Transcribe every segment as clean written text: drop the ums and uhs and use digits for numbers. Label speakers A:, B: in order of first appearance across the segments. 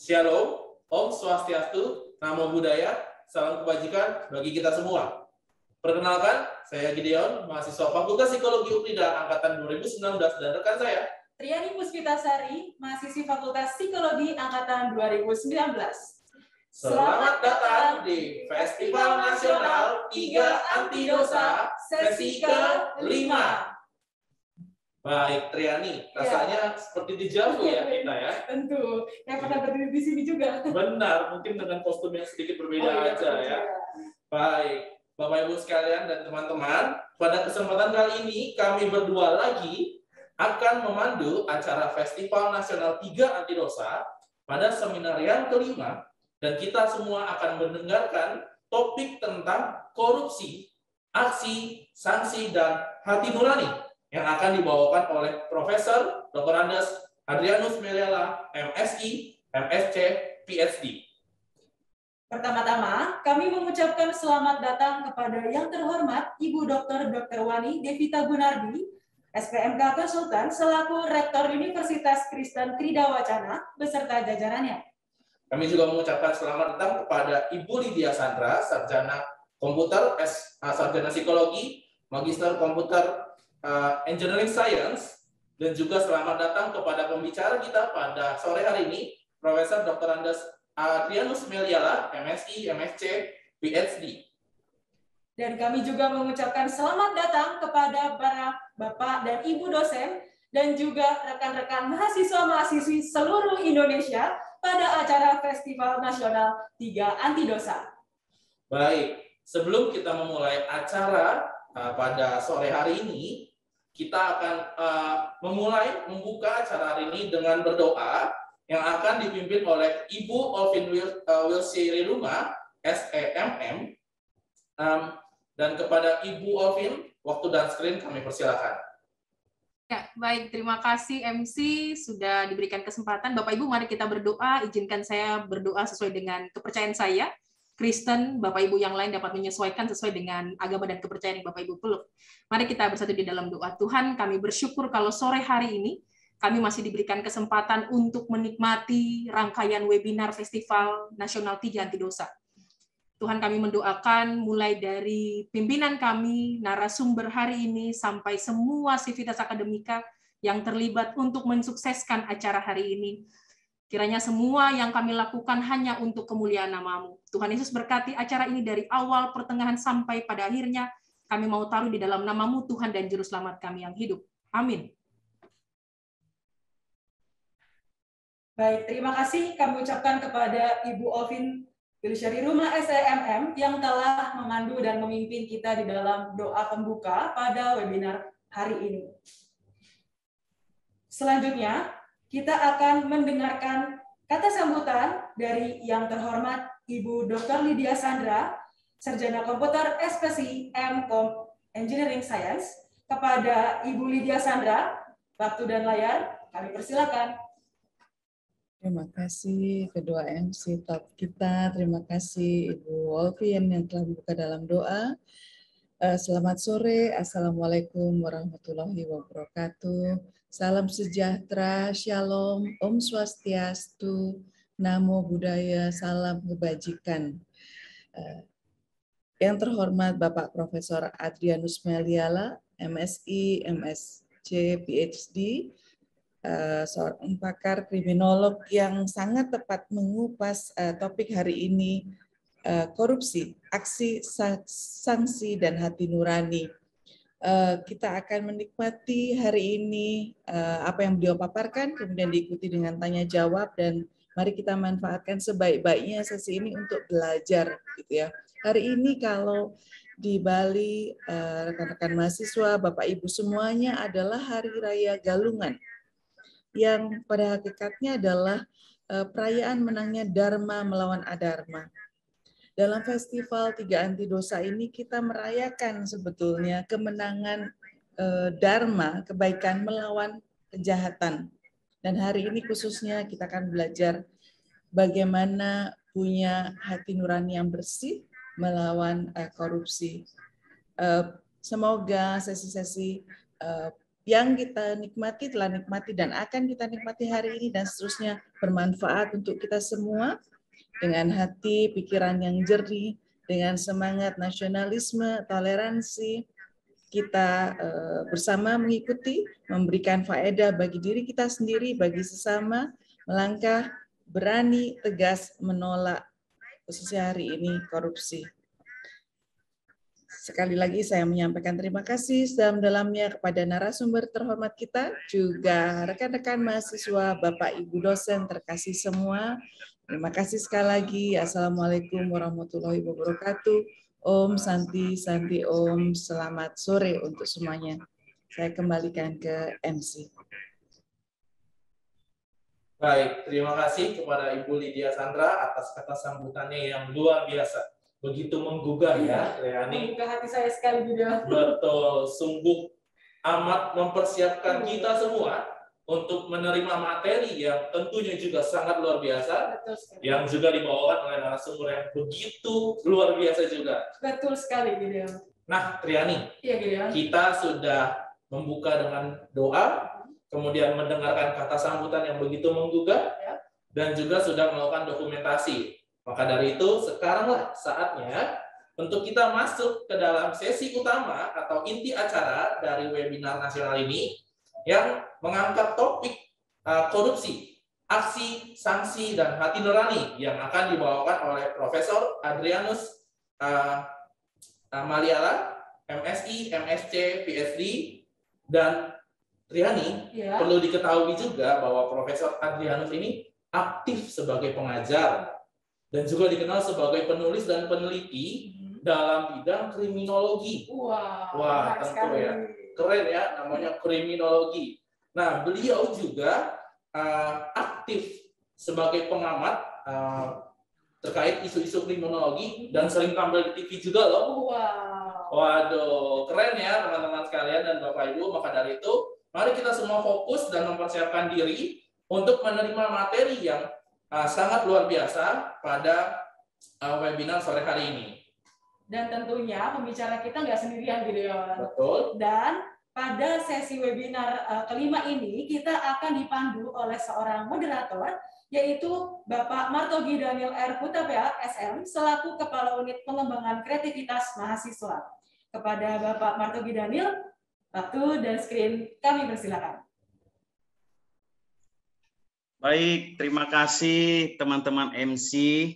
A: Shalom, Om Swastiastu, Namo Buddhaya, salam kebajikan bagi kita semua. Perkenalkan, saya Gideon, mahasiswa Fakultas Psikologi UPNIDA Angkatan 2019 dan rekan saya
B: Triani Puspitasari, mahasiswi Fakultas Psikologi Angkatan 2019.
A: Selamat datang di Festival Nasional 3 Anti Dosa sesi ke-5. Baik, Triani, rasanya seperti dijauh ya kita ya.
B: Tentu, yang pernah berdiri di sini juga.
A: Benar, mungkin dengan kostum yang sedikit berbeda aja ya. Baik, Bapak Ibu sekalian dan teman-teman, pada kesempatan kali ini kami berdua lagi akan memandu acara Festival Nasional 3 Anti Dosa pada seminar yang kelima, dan kita semua akan mendengarkan topik tentang korupsi, aksi, sanksi, dan hati nurani yang akan dibawakan oleh Profesor Dr. Andes Adrianus Meliala, MSI, MSc, PhD.
B: Pertama-tama, kami mengucapkan selamat datang kepada yang terhormat Ibu Dr. Wani Devita Gunardi, SPMK Konsultan, selaku Rektor Universitas Kristen Krida Wacana, beserta jajarannya.
A: Kami juga mengucapkan selamat datang kepada Ibu Lydia Sandra, Sarjana Komputer, Sarjana Psikologi, Magister Komputer Engineering Science, dan juga selamat datang kepada pembicara kita pada sore hari ini, Profesor Dr. Andes Adrianus Meliala, MSI, MSc, PhD.
B: Dan kami juga mengucapkan selamat datang kepada para Bapak dan Ibu dosen, dan juga rekan-rekan mahasiswa-mahasiswi seluruh Indonesia pada acara Festival Nasional 3 Anti Dosa.
A: Baik, sebelum kita memulai acara pada sore hari ini, kita akan membuka acara hari ini dengan berdoa yang akan dipimpin oleh Ibu Olvin Wilsiruma, SEMM, dan kepada Ibu Olvin, waktu dan screen kami persilakan.
C: Ya, baik, terima kasih MC sudah diberikan kesempatan. Bapak Ibu, mari kita berdoa. Izinkan saya berdoa sesuai dengan kepercayaan saya. Kristen, Bapak Ibu yang lain dapat menyesuaikan sesuai dengan agama dan kepercayaan yang Bapak Ibu peluk. Mari kita bersatu di dalam doa. Tuhan, kami bersyukur kalau sore hari ini kami masih diberikan kesempatan untuk menikmati rangkaian webinar Festival Nasional 3 Anti Dosa. Tuhan, kami mendoakan mulai dari pimpinan kami, narasumber hari ini, sampai semua sivitas akademika yang terlibat untuk mensukseskan acara hari ini. Kiranya semua yang kami lakukan hanya untuk kemuliaan nama-Mu. Tuhan Yesus berkati acara ini dari awal, pertengahan, sampai pada akhirnya. Kami mau taruh di dalam nama-Mu, Tuhan dan Juru Selamat kami yang hidup. Amin.
B: Baik, terima kasih kami ucapkan kepada Ibu Olvin Wilsiruma, SEMM, yang telah memandu dan memimpin kita di dalam doa pembuka pada webinar hari ini. Selanjutnya, kita akan mendengarkan kata sambutan dari yang terhormat Ibu Dr. Lydia Sandra, Sarjana Komputer SPSI M.Com Engineering Science. Kepada Ibu Lydia Sandra, waktu dan layar kami persilakan.
D: Terima kasih kedua MC top kita. Terima kasih Ibu Olvin yang telah membuka dalam doa. Selamat sore. Assalamualaikum warahmatullahi wabarakatuh. Salam sejahtera, Shalom, Om Swastiastu, Namo Buddhaya, salam kebajikan. Yang terhormat Bapak Profesor Adrianus Meliala, MSI, MSc, PhD, seorang pakar kriminolog yang sangat tepat mengupas topik hari ini, korupsi, aksi, sanksi, dan hati nurani. Kita akan menikmati hari ini apa yang beliau paparkan, kemudian diikuti dengan tanya jawab, dan mari kita manfaatkan sebaik-baiknya sesi ini untuk belajar, gitu ya. Hari ini kalau di Bali, rekan-rekan mahasiswa, Bapak Ibu semuanya adalah Hari Raya Galungan, yang pada hakikatnya adalah perayaan menangnya Dharma melawan Adharma. Dalam Festival 3 Anti Dosa ini kita merayakan sebetulnya kemenangan Dharma, kebaikan melawan kejahatan. Dan hari ini khususnya kita akan belajar bagaimana punya hati nurani yang bersih melawan korupsi. Semoga sesi-sesi yang kita nikmati, telah nikmati, dan akan kita nikmati hari ini dan seterusnya bermanfaat untuk kita semua dengan hati, pikiran yang jernih, dengan semangat nasionalisme, toleransi, kita bersama mengikuti, memberikan faedah bagi diri kita sendiri, bagi sesama, melangkah berani, tegas menolak, khususnya hari ini, korupsi. Sekali lagi saya menyampaikan terima kasih sedalam-dalamnya kepada narasumber terhormat kita, juga rekan-rekan mahasiswa, Bapak Ibu dosen terkasih semua. Terima kasih sekali lagi. Assalamualaikum warahmatullahi wabarakatuh. Om Santi, Santi Om. Selamat sore untuk semuanya. Saya kembalikan ke MC.
A: Baik, terima kasih kepada Ibu Lydia Sandra atas kata sambutannya yang luar biasa. Begitu menggugah ya, Triani.
B: Menggugah hati saya sekali juga.
A: Betul, sungguh amat mempersiapkan kita semua untuk menerima materi yang tentunya juga sangat luar biasa, yang juga dibawakan oleh narasumber yang begitu luar biasa juga.
B: Betul sekali, Gideon.
A: Nah, Triani,
B: iya, Gideon,
A: kita sudah membuka dengan doa, kemudian mendengarkan kata sambutan yang begitu menggugah, dan juga sudah melakukan dokumentasi. Maka dari itu, sekaranglah saatnya untuk kita masuk ke dalam sesi utama atau inti acara dari webinar nasional ini yang mengangkat topik korupsi, aksi, sanksi, dan hati nurani yang akan dibawakan oleh Profesor Adrianus Meliala, MSI, MSc, PhD, dan Triani. Perlu diketahui juga bahwa Profesor Adrianus ini aktif sebagai pengajar dan juga dikenal sebagai penulis dan peneliti dalam bidang kriminologi. Wah, tentu ya. Keren ya, namanya kriminologi. Nah, beliau juga aktif sebagai pengamat terkait isu-isu kriminologi dan sering tampil di TV juga loh. Waduh, keren ya teman-teman sekalian dan Bapak Ibu. Maka dari itu, mari kita semua fokus dan mempersiapkan diri untuk menerima materi yang sangat luar biasa pada webinar sore hari ini.
B: Dan tentunya pembicara kita nggak sendirian, Gideon.
A: Betul.
B: Dan pada sesi webinar kelima ini kita akan dipandu oleh seorang moderator, yaitu Bapak Martogi Daniel R. Hutapea, SM, selaku Kepala Unit Pengembangan Kreativitas Mahasiswa. Kepada Bapak Martogi Daniel, waktu dan screen kami persilakan.
E: Baik, terima kasih teman-teman MC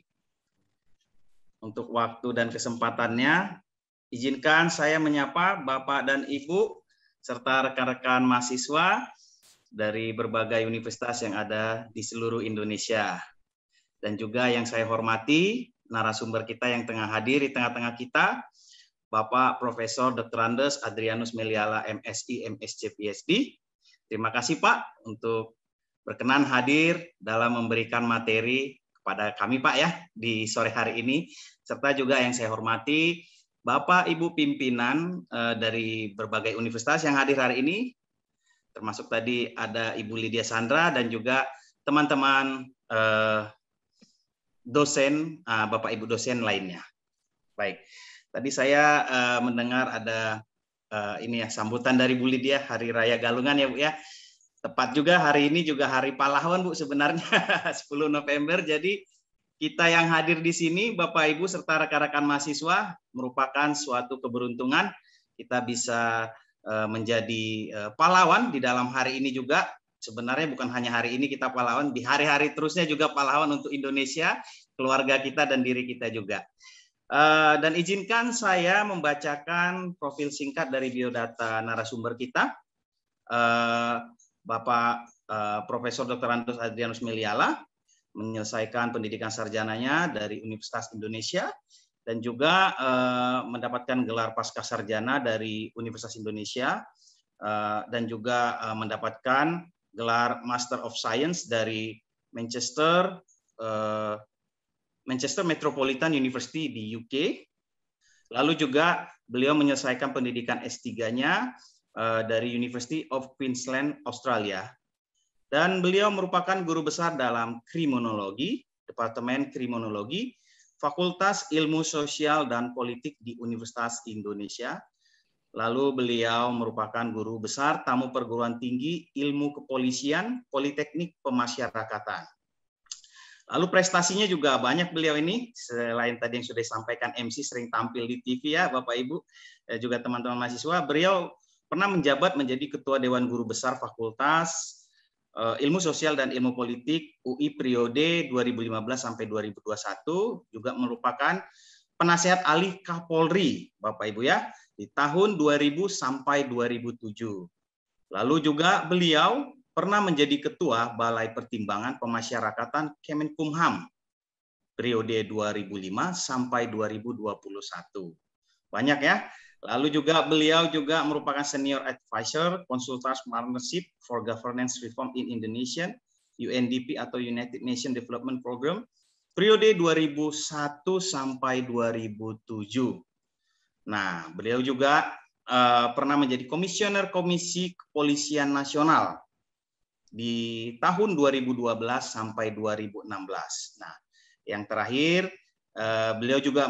E: untuk waktu dan kesempatannya. Izinkan saya menyapa Bapak dan Ibu serta rekan-rekan mahasiswa dari berbagai universitas yang ada di seluruh Indonesia. Dan juga yang saya hormati narasumber kita yang tengah hadir di tengah-tengah kita, Bapak Profesor Dr. Andes Adrianus Meliala, MSI, MSc, PhD. Terima kasih Pak untuk berkenan hadir dalam memberikan materi kepada kami Pak ya di sore hari ini, serta juga yang saya hormati Bapak Ibu pimpinan dari berbagai universitas yang hadir hari ini, termasuk tadi ada Ibu Lydia Sandra dan juga teman-teman dosen, Bapak Ibu dosen lainnya. Baik, tadi saya mendengar ada ini ya sambutan dari Bu Lydia, Hari Raya Galungan ya Bu ya. Tepat juga hari ini juga Hari Pahlawan Bu sebenarnya 10 November. Jadi kita yang hadir di sini Bapak Ibu serta rekan-rekan mahasiswa merupakan suatu keberuntungan kita bisa menjadi pahlawan di dalam hari ini juga. Sebenarnya bukan hanya hari ini kita pahlawan, di hari-hari terusnya juga pahlawan untuk Indonesia, keluarga kita dan diri kita juga. Dan izinkan saya membacakan profil singkat dari biodata narasumber kita. Bapak Profesor Dr. Andes Adrianus Meliala menyelesaikan pendidikan sarjananya dari Universitas Indonesia dan juga mendapatkan gelar pascasarjana dari Universitas Indonesia dan juga mendapatkan gelar Master of Science dari Manchester Metropolitan University di UK. Lalu juga beliau menyelesaikan pendidikan S3-nya dari University of Queensland, Australia. Dan beliau merupakan guru besar dalam kriminologi, Departemen Kriminologi, Fakultas Ilmu Sosial dan Politik di Universitas Indonesia. Lalu beliau merupakan guru besar tamu perguruan tinggi ilmu kepolisian Politeknik Pemasyarakatan. Lalu prestasinya juga banyak beliau ini, selain tadi yang sudah disampaikan MC sering tampil di TV ya Bapak Ibu, juga teman-teman mahasiswa, beliau pernah menjabat menjadi Ketua Dewan Guru Besar Fakultas Ilmu Sosial dan Ilmu Politik UI periode 2015 sampai 2021, juga merupakan penasihat ahli Kapolri Bapak Ibu ya, di tahun 2000 sampai 2007. Lalu juga beliau pernah menjadi Ketua Balai Pertimbangan Pemasyarakatan Kemenkumham periode 2005 sampai 2021. Banyak ya. Lalu juga beliau juga merupakan Senior Advisor Consultants Partnership for Governance Reform in Indonesia, UNDP atau United Nations Development Program, periode 2001 sampai 2007. Nah, beliau juga pernah menjadi Komisioner Komisi Kepolisian Nasional di tahun 2012 sampai 2016. Nah, yang terakhir beliau juga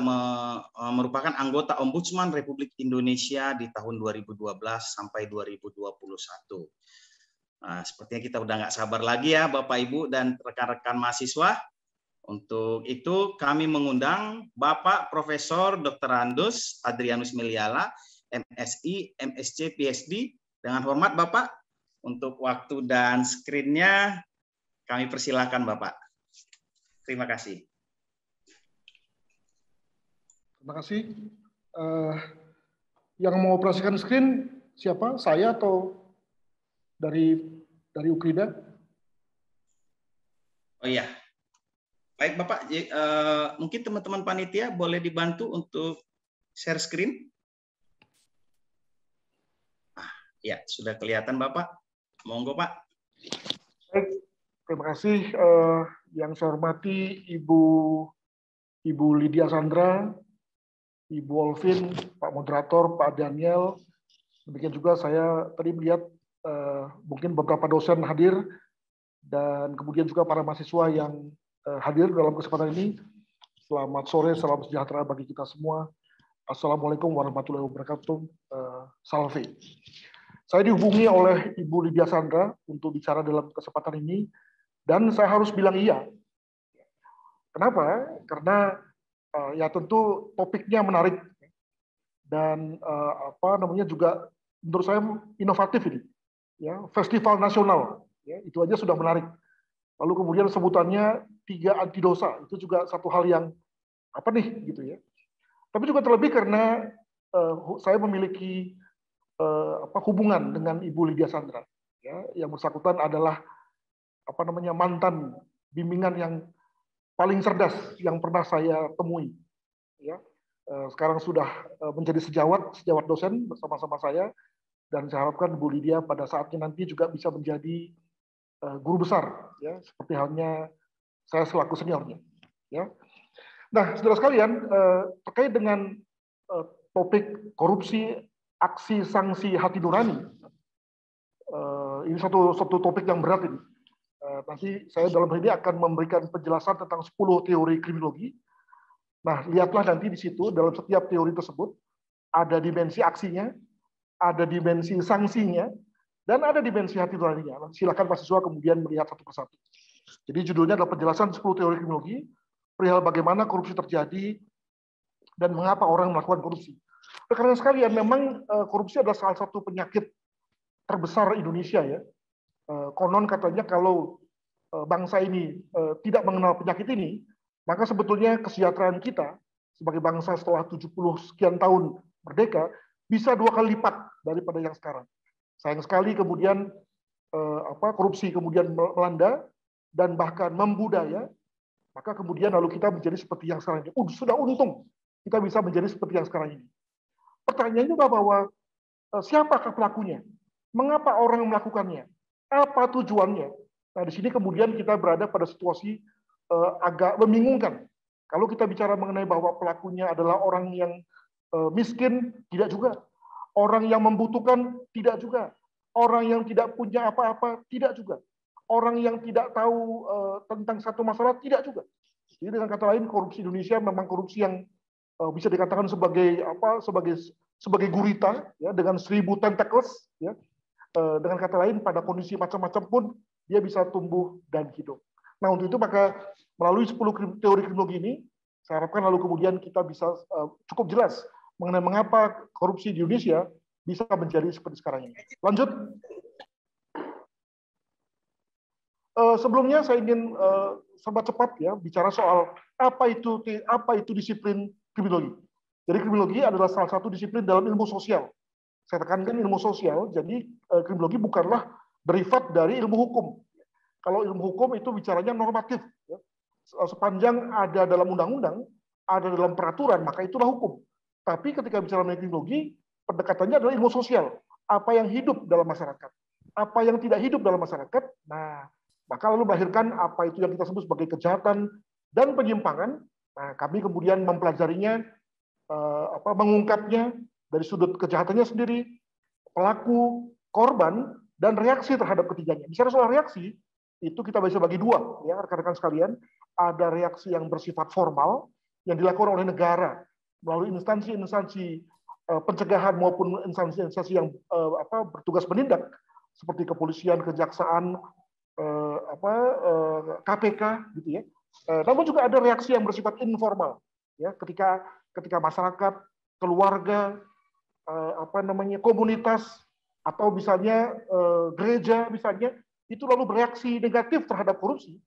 E: merupakan anggota Ombudsman Republik Indonesia di tahun 2012 sampai 2021. Nah, sepertinya kita udah nggak sabar lagi ya Bapak Ibu dan rekan-rekan mahasiswa. Untuk itu kami mengundang Bapak Profesor Dr. Andus Adrianus Meliala, MSI, MSc, PhD. Dengan hormat Bapak, untuk waktu dan screen-nya kami persilakan Bapak. Terima kasih.
F: Terima kasih. Yang mau operasikan screen siapa? Saya atau dari Ukrida?
E: Oh iya. Baik Bapak, mungkin teman-teman panitia boleh dibantu untuk share screen? Ya, sudah kelihatan Bapak. Monggo Pak.
F: Baik, terima kasih. Yang saya hormati Ibu Lydia Sandra, Ibu Olvin, Pak Moderator, Pak Daniel. Demikian juga saya tadi melihat mungkin beberapa dosen hadir dan kemudian juga para mahasiswa yang hadir dalam kesempatan ini. Selamat sore, salam sejahtera bagi kita semua. Assalamualaikum warahmatullahi wabarakatuh. Salve. Saya dihubungi oleh Ibu Lydia Sandra untuk bicara dalam kesempatan ini, dan saya harus bilang iya. Kenapa? Karena ya tentu topiknya menarik dan juga menurut saya inovatif ini. Ya, festival nasional, ya, itu aja sudah menarik. Lalu kemudian sebutannya 3 anti dosa, itu juga satu hal yang apa nih gitu ya. Tapi juga terlebih karena saya memiliki hubungan dengan Ibu Lydia Sandra, ya, yang bersangkutan adalah mantan bimbingan yang paling cerdas yang pernah saya temui. Ya, sekarang sudah menjadi sejawat dosen bersama-sama saya, dan saya harapkan Bu Lydia pada saatnya nanti juga bisa menjadi guru besar, ya, seperti halnya saya selaku seniornya. Ya. Nah, saudara sekalian, terkait dengan topik korupsi, aksi sanksi hati nurani, ini satu topik yang berat ini. Nanti saya dalam hal ini akan memberikan penjelasan tentang 10 teori kriminologi. Nah, lihatlah nanti di situ dalam setiap teori tersebut ada dimensi aksinya, ada dimensi sanksinya, dan ada dimensi hati nuraninya. Silakan mahasiswa kemudian melihat satu persatu. Jadi judulnya adalah penjelasan 10 teori kriminologi, perihal bagaimana korupsi terjadi dan mengapa orang melakukan korupsi. Karena sekalian memang korupsi adalah salah satu penyakit terbesar Indonesia ya. Konon katanya kalau bangsa ini tidak mengenal penyakit ini, maka sebetulnya kesejahteraan kita sebagai bangsa setelah 70 sekian tahun merdeka bisa 2 kali lipat daripada yang sekarang. Sayang sekali kemudian korupsi kemudian melanda dan bahkan membudaya, maka kemudian lalu kita menjadi seperti yang sekarang ini. Sudah untung kita bisa menjadi seperti yang sekarang ini. Pertanyaannya bahwa siapakah pelakunya? Mengapa orang melakukannya? Apa tujuannya? Nah, di sini kemudian kita berada pada situasi agak membingungkan. Kalau kita bicara mengenai bahwa pelakunya adalah orang yang miskin, tidak juga. Orang yang membutuhkan, tidak juga. Orang yang tidak punya apa-apa, tidak juga. Orang yang tidak tahu tentang satu masalah, tidak juga. Jadi dengan kata lain, korupsi Indonesia memang korupsi yang bisa dikatakan sebagai sebagai gurita, ya, dengan 1000 tentacles, ya. Dengan kata lain, pada kondisi macam-macam pun dia bisa tumbuh dan hidup. Nah, untuk itu maka melalui 10 teori kriminologi ini, saya harapkan lalu kemudian kita bisa cukup jelas mengenai mengapa korupsi di Indonesia bisa menjadi seperti sekarang ini. Lanjut. Sebelumnya saya ingin serba cepat ya bicara soal apa itu disiplin kriminologi. Jadi kriminologi adalah salah satu disiplin dalam ilmu sosial. Saya tekankan ilmu sosial, jadi kriminologi bukanlah derivat dari ilmu hukum. Kalau ilmu hukum itu bicaranya normatif. Ya. Sepanjang ada dalam undang-undang, ada dalam peraturan, maka itulah hukum. Tapi ketika bicara mengenai kriminologi, pendekatannya adalah ilmu sosial. Apa yang hidup dalam masyarakat, apa yang tidak hidup dalam masyarakat. Nah, maka lalu melahirkan apa itu yang kita sebut sebagai kejahatan dan penyimpangan. Nah, kami kemudian mempelajarinya, mengungkapnya dari sudut kejahatannya sendiri, pelaku, korban, dan reaksi terhadap ketiganya. Bicara soal reaksi, itu kita bisa bagi dua, ya rekan-rekan sekalian. Ada reaksi yang bersifat formal, yang dilakukan oleh negara melalui instansi-instansi pencegahan maupun instansi-instansi yang bertugas menindak, seperti kepolisian, kejaksaan, KPK, gitu ya. Namun juga ada reaksi yang bersifat informal, ya ketika masyarakat, keluarga, komunitas, atau misalnya gereja misalnya, itu lalu bereaksi negatif terhadap korupsi,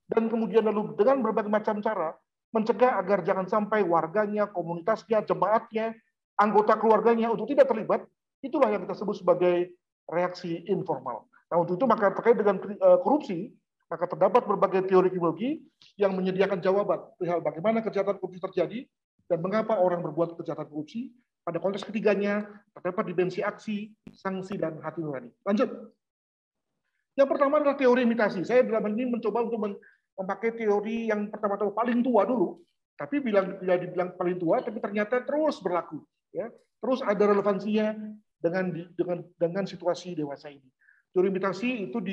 F: dan kemudian lalu dengan berbagai macam cara mencegah agar jangan sampai warganya, komunitasnya, jemaatnya, anggota keluarganya untuk tidak terlibat. Itulah yang kita sebut sebagai reaksi informal. Nah, untuk itu maka terkait dengan korupsi, maka terdapat berbagai teori kriminologi yang menyediakan jawaban perihal bagaimana kejahatan korupsi terjadi dan mengapa orang berbuat kejahatan korupsi. Pada konteks ketiganya terdapat dimensi aksi, sanksi, dan hati nurani. Lanjut. Yang pertama adalah teori imitasi. Saya dalam ini mencoba untuk memakai teori yang pertama-tama paling tua dulu, tapi bila dibilang paling tua, tapi ternyata terus berlaku, ya, terus ada relevansinya dengan situasi dewasa ini. Teori imitasi itu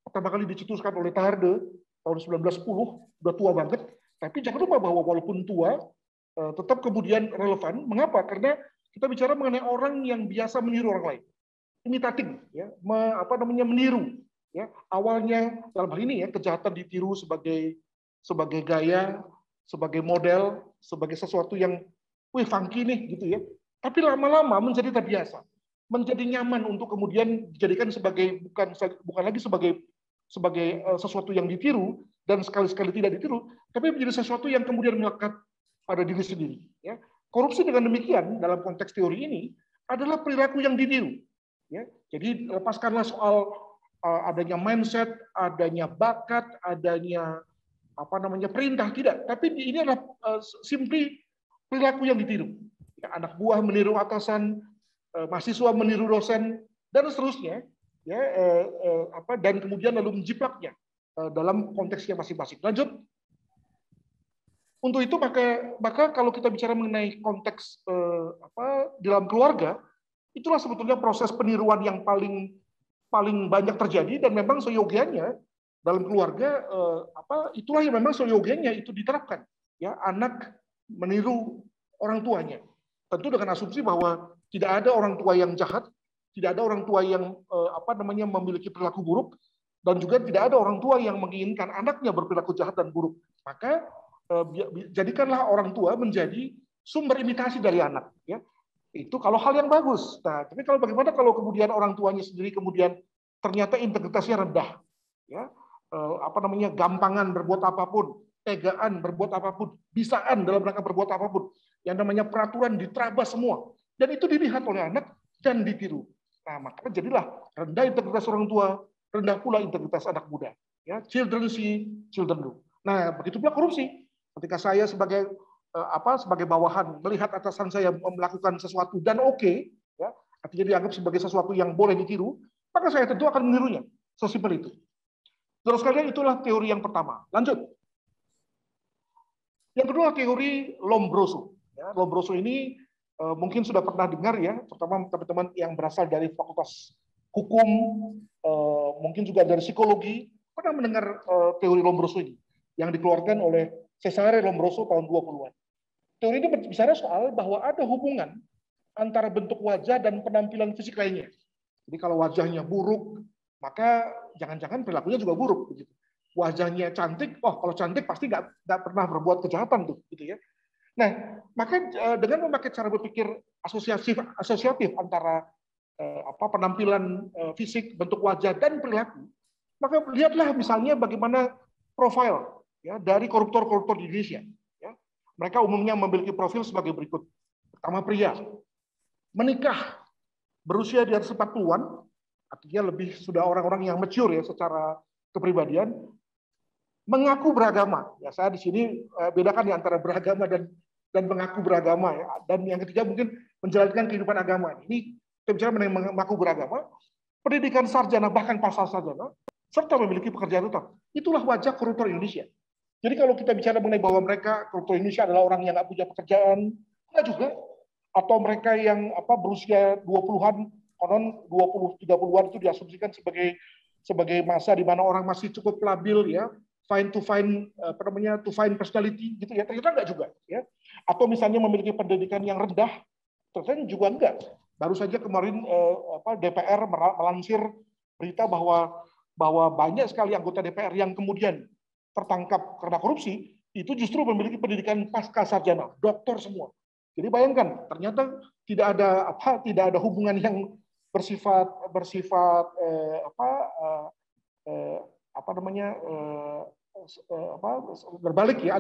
F: pertama kali dicetuskan oleh Tarde tahun 1910, udah tua banget, tapi jangan lupa bahwa walaupun tua, tetap kemudian relevan. Mengapa? Karena kita bicara mengenai orang yang biasa meniru orang lain, imitating, ya, meniru. Ya, awalnya dalam hal ini ya kejahatan ditiru sebagai gaya, sebagai model, sebagai sesuatu yang, funky nih gitu ya. Tapi lama-lama menjadi terbiasa, menjadi nyaman untuk kemudian dijadikan sebagai bukan lagi sebagai sesuatu yang ditiru dan sekali-sekali tidak ditiru, tapi menjadi sesuatu yang kemudian melekat pada diri sendiri. Ya. Korupsi dengan demikian dalam konteks teori ini adalah perilaku yang ditiru. Ya. Jadi lepaskanlah soal adanya mindset, adanya bakat, adanya perintah, tidak. Tapi ini adalah simply perilaku yang ditiru. Ya, anak buah meniru atasan, mahasiswa meniru dosen, dan seterusnya. Ya, dan kemudian lalu menjiplaknya dalam konteksnya masing-masing. Lanjut. Untuk itu maka kalau kita bicara mengenai konteks di dalam keluarga, itulah sebetulnya proses peniruan yang paling banyak terjadi, dan memang seyogianya dalam keluarga itulah yang memang seyogianya itu diterapkan. Ya, anak meniru orang tuanya. Tentu dengan asumsi bahwa tidak ada orang tua yang jahat, tidak ada orang tua yang memiliki perilaku buruk, dan juga tidak ada orang tua yang menginginkan anaknya berperilaku jahat dan buruk. Maka jadikanlah orang tua menjadi sumber imitasi dari anak, ya. Itu kalau hal yang bagus. Nah, tapi kalau bagaimana kalau kemudian orang tuanya sendiri kemudian ternyata integritasnya rendah, ya, gampangan berbuat apapun, tegaan berbuat apapun, bisaan dalam rangka berbuat apapun, yang namanya peraturan diterabas semua, dan itu dilihat oleh anak dan ditiru. Nah, maka jadilah rendah integritas orang tua, rendah pula integritas anak muda. Ya, children see, children do. Nah, begitu pula korupsi. Ketika saya sebagai bawahan melihat atasan saya melakukan sesuatu dan ya, artinya dianggap sebagai sesuatu yang boleh ditiru, maka saya tentu akan menirunya. Sesimpel itu. Terus sekalian, itulah teori yang pertama. Lanjut. Yang kedua, teori Lombroso. Ya, Lombroso ini mungkin sudah pernah dengar ya, terutama teman-teman yang berasal dari fakultas hukum, mungkin juga dari psikologi, pernah mendengar teori Lombroso ini yang dikeluarkan oleh Cesare Lombroso tahun 20-an. Teori ini berbicara soal bahwa ada hubungan antara bentuk wajah dan penampilan fisik lainnya. Jadi kalau wajahnya buruk, maka jangan-jangan perilakunya juga buruk. Begitu. Wajahnya cantik, oh kalau cantik pasti nggak pernah berbuat kejahatan tuh, gitu ya. Nah, maka dengan memakai cara berpikir asosiatif antara penampilan fisik, bentuk wajah dan perilaku, maka lihatlah misalnya bagaimana profil ya dari koruptor-koruptor di Indonesia. Ya. Mereka umumnya memiliki profil sebagai berikut. Pertama, pria menikah berusia di atas 40-an, artinya lebih sudah orang-orang yang mature ya secara kepribadian, mengaku beragama. Ya, saya di sini bedakan ya antara beragama dan mengaku beragama ya. Dan yang ketiga mungkin menjalankan kehidupan agama. Ini kita bicara mengenai mengaku beragama, pendidikan sarjana bahkan pasal sarjana, serta memiliki pekerjaan tetap. Itulah wajah koruptor Indonesia. Jadi kalau kita bicara mengenai bahwa mereka koruptor Indonesia adalah orang yang nggak punya pekerjaan, enggak juga. Atau mereka yang berusia 20-an, konon 20-30-an itu diasumsikan sebagai masa di mana orang masih cukup labil ya, to find personality gitu ya, ternyata enggak juga ya. Atau misalnya memiliki pendidikan yang rendah, ternyata juga enggak. Baru saja kemarin DPR melansir berita bahwa banyak sekali anggota DPR yang kemudian tertangkap karena korupsi itu justru memiliki pendidikan pasca sarjana, doktor semua. Jadi bayangkan, ternyata tidak ada hubungan yang bersifat berbalik ya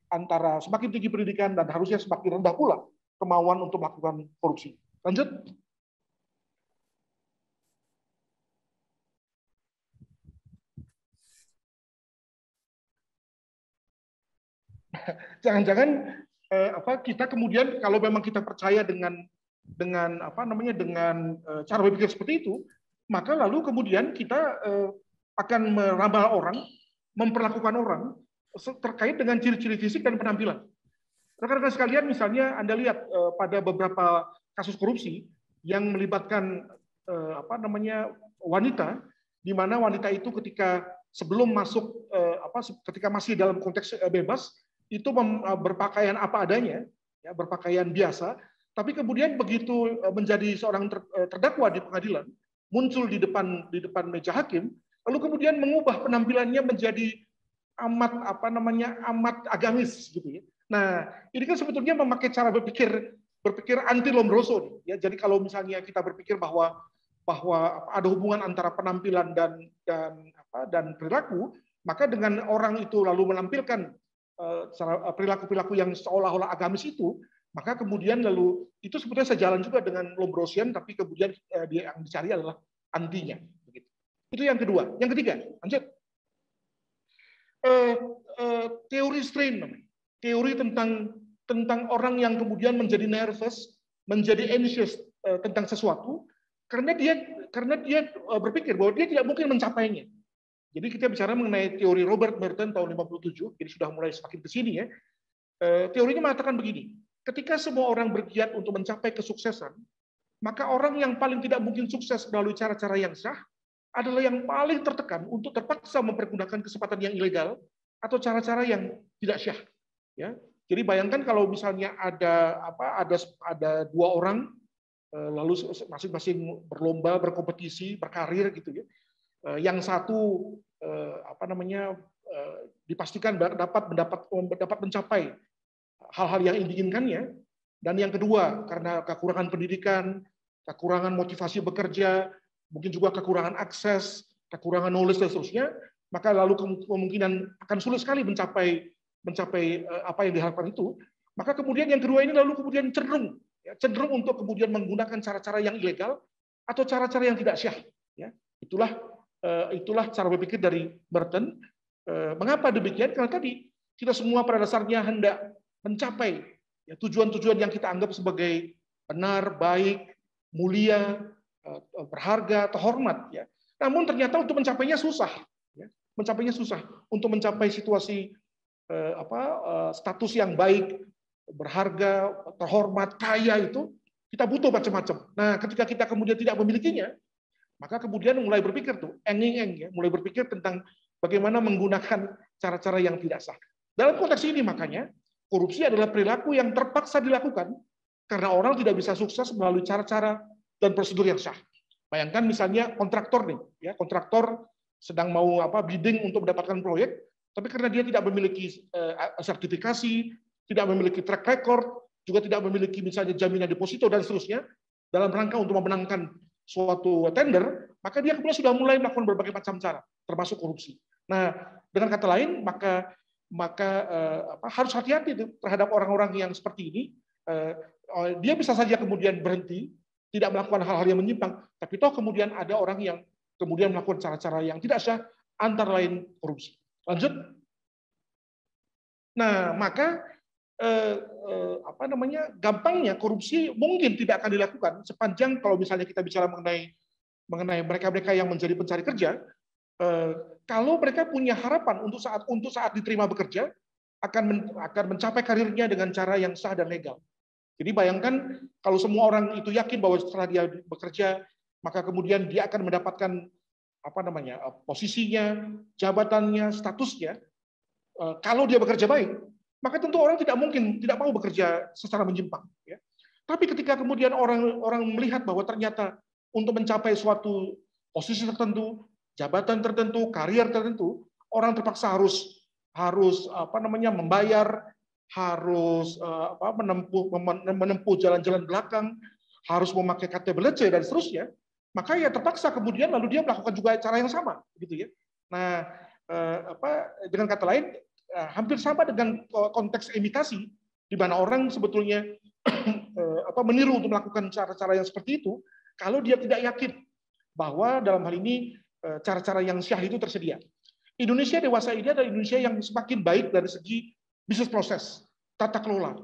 F: antara semakin tinggi pendidikan dan harusnya semakin rendah pula kemauan untuk melakukan korupsi. Lanjut. Jangan-jangan kita kemudian kalau memang kita percaya dengan cara berpikir seperti itu, maka lalu kemudian kita akan meramal orang, memperlakukan orang terkait dengan ciri-ciri fisik dan penampilan. Rekan-rekan sekalian, misalnya Anda lihat pada beberapa kasus korupsi yang melibatkan wanita, di mana wanita itu ketika sebelum masuk ketika masih dalam konteks bebas itu berpakaian apa adanya, ya, berpakaian biasa, tapi kemudian begitu menjadi seorang terdakwa di pengadilan, muncul di depan meja hakim, lalu kemudian mengubah penampilannya menjadi amat agamis gitu ya. Nah, ini kan sebetulnya memakai cara berpikir anti Lombroso ya. Jadi kalau misalnya kita berpikir bahwa ada hubungan antara penampilan dan perilaku, maka dengan orang itu lalu menampilkan perilaku-perilaku yang seolah-olah agamis itu, maka kemudian lalu itu sebetulnya sejalan juga dengan Lombrosian, tapi kemudian yang dicari adalah antinya. Begitu. Itu yang kedua. Yang ketiga, lanjut. Teori strain namanya. Teori tentang orang yang kemudian menjadi nervous, menjadi anxious tentang sesuatu, karena dia berpikir bahwa dia tidak mungkin mencapainya. Jadi kita bicara mengenai teori Robert Merton tahun 57, jadi sudah mulai semakin ke sini ya. Teorinya mengatakan begini, ketika semua orang bergiat untuk mencapai kesuksesan, maka orang yang paling tidak mungkin sukses melalui cara-cara yang sah adalah yang paling tertekan untuk terpaksa mempergunakan kesempatan yang ilegal atau cara-cara yang tidak syah. Ya. Jadi bayangkan kalau misalnya ada dua orang lalu masing-masing berlomba, berkompetisi, berkarir gitu ya. Yang satu dipastikan dapat mencapai hal-hal yang diinginkannya, dan yang kedua karena kekurangan pendidikan, kekurangan motivasi bekerja, mungkin juga kekurangan akses, kekurangan knowledge dan seterusnya, maka lalu kemungkinan akan sulit sekali mencapai apa yang diharapkan itu. Maka kemudian yang kedua ini lalu kemudian cenderung untuk kemudian menggunakan cara-cara yang ilegal atau cara-cara yang tidak syah. Ya, itulah cara berpikir dari Merton. Mengapa demikian? Karena tadi kita semua pada dasarnya hendak mencapai tujuan-tujuan yang kita anggap sebagai benar, baik, mulia, berharga, terhormat. Ya. Namun ternyata untuk mencapainya susah. Ya. Mencapainya susah. Untuk mencapai situasi status yang baik, berharga, terhormat, kaya itu kita butuh macam-macam. Nah, ketika kita kemudian tidak memilikinya, maka kemudian mulai berpikir ya, mulai berpikir tentang bagaimana menggunakan cara-cara yang tidak sah. Dalam konteks ini makanya korupsi adalah perilaku yang terpaksa dilakukan Karena orang tidak bisa sukses melalui cara-cara dan prosedur yang sah. Bayangkan misalnya kontraktor nih, ya kontraktor sedang mau bidding untuk mendapatkan proyek, tapi karena dia tidak memiliki sertifikasi, tidak memiliki track record, juga tidak memiliki misalnya jaminan deposito dan seterusnya, dalam rangka untuk memenangkan suatu tender, maka dia kemudian sudah mulai melakukan berbagai macam cara, termasuk korupsi. Nah, dengan kata lain, maka harus hati-hati terhadap orang-orang yang seperti ini. Dia bisa saja kemudian berhenti, tidak melakukan hal-hal yang menyimpang, tapi toh kemudian ada orang yang kemudian melakukan cara-cara yang tidak sah, antara lain korupsi. Lanjut. Nah, maka gampangnya korupsi mungkin tidak akan dilakukan sepanjang kalau misalnya kita bicara mengenai mereka-mereka yang menjadi pencari kerja, kalau mereka punya harapan untuk saat diterima bekerja akan mencapai karirnya dengan cara yang sah dan legal. Jadi bayangkan kalau semua orang itu yakin bahwa setelah dia bekerja, maka kemudian dia akan mendapatkan posisinya, jabatannya, statusnya. Kalau dia bekerja baik, maka tentu orang tidak mau bekerja secara menyimpang. Ya. Tapi ketika kemudian orang melihat bahwa ternyata untuk mencapai suatu posisi tertentu, jabatan tertentu, karier tertentu, orang terpaksa harus membayar, harus menempuh jalan-jalan belakang, harus memakai KTBLC dan seterusnya, maka ya terpaksa kemudian lalu dia melakukan juga cara yang sama, gitu ya. Nah, dengan kata lain, hampir sama dengan konteks imitasi, di mana orang sebetulnya meniru untuk melakukan cara-cara yang seperti itu, kalau dia tidak yakin bahwa dalam hal ini cara-cara yang syah itu tersedia. Indonesia dewasa ini adalah Indonesia yang semakin baik dari segi bisnis proses, tata kelola,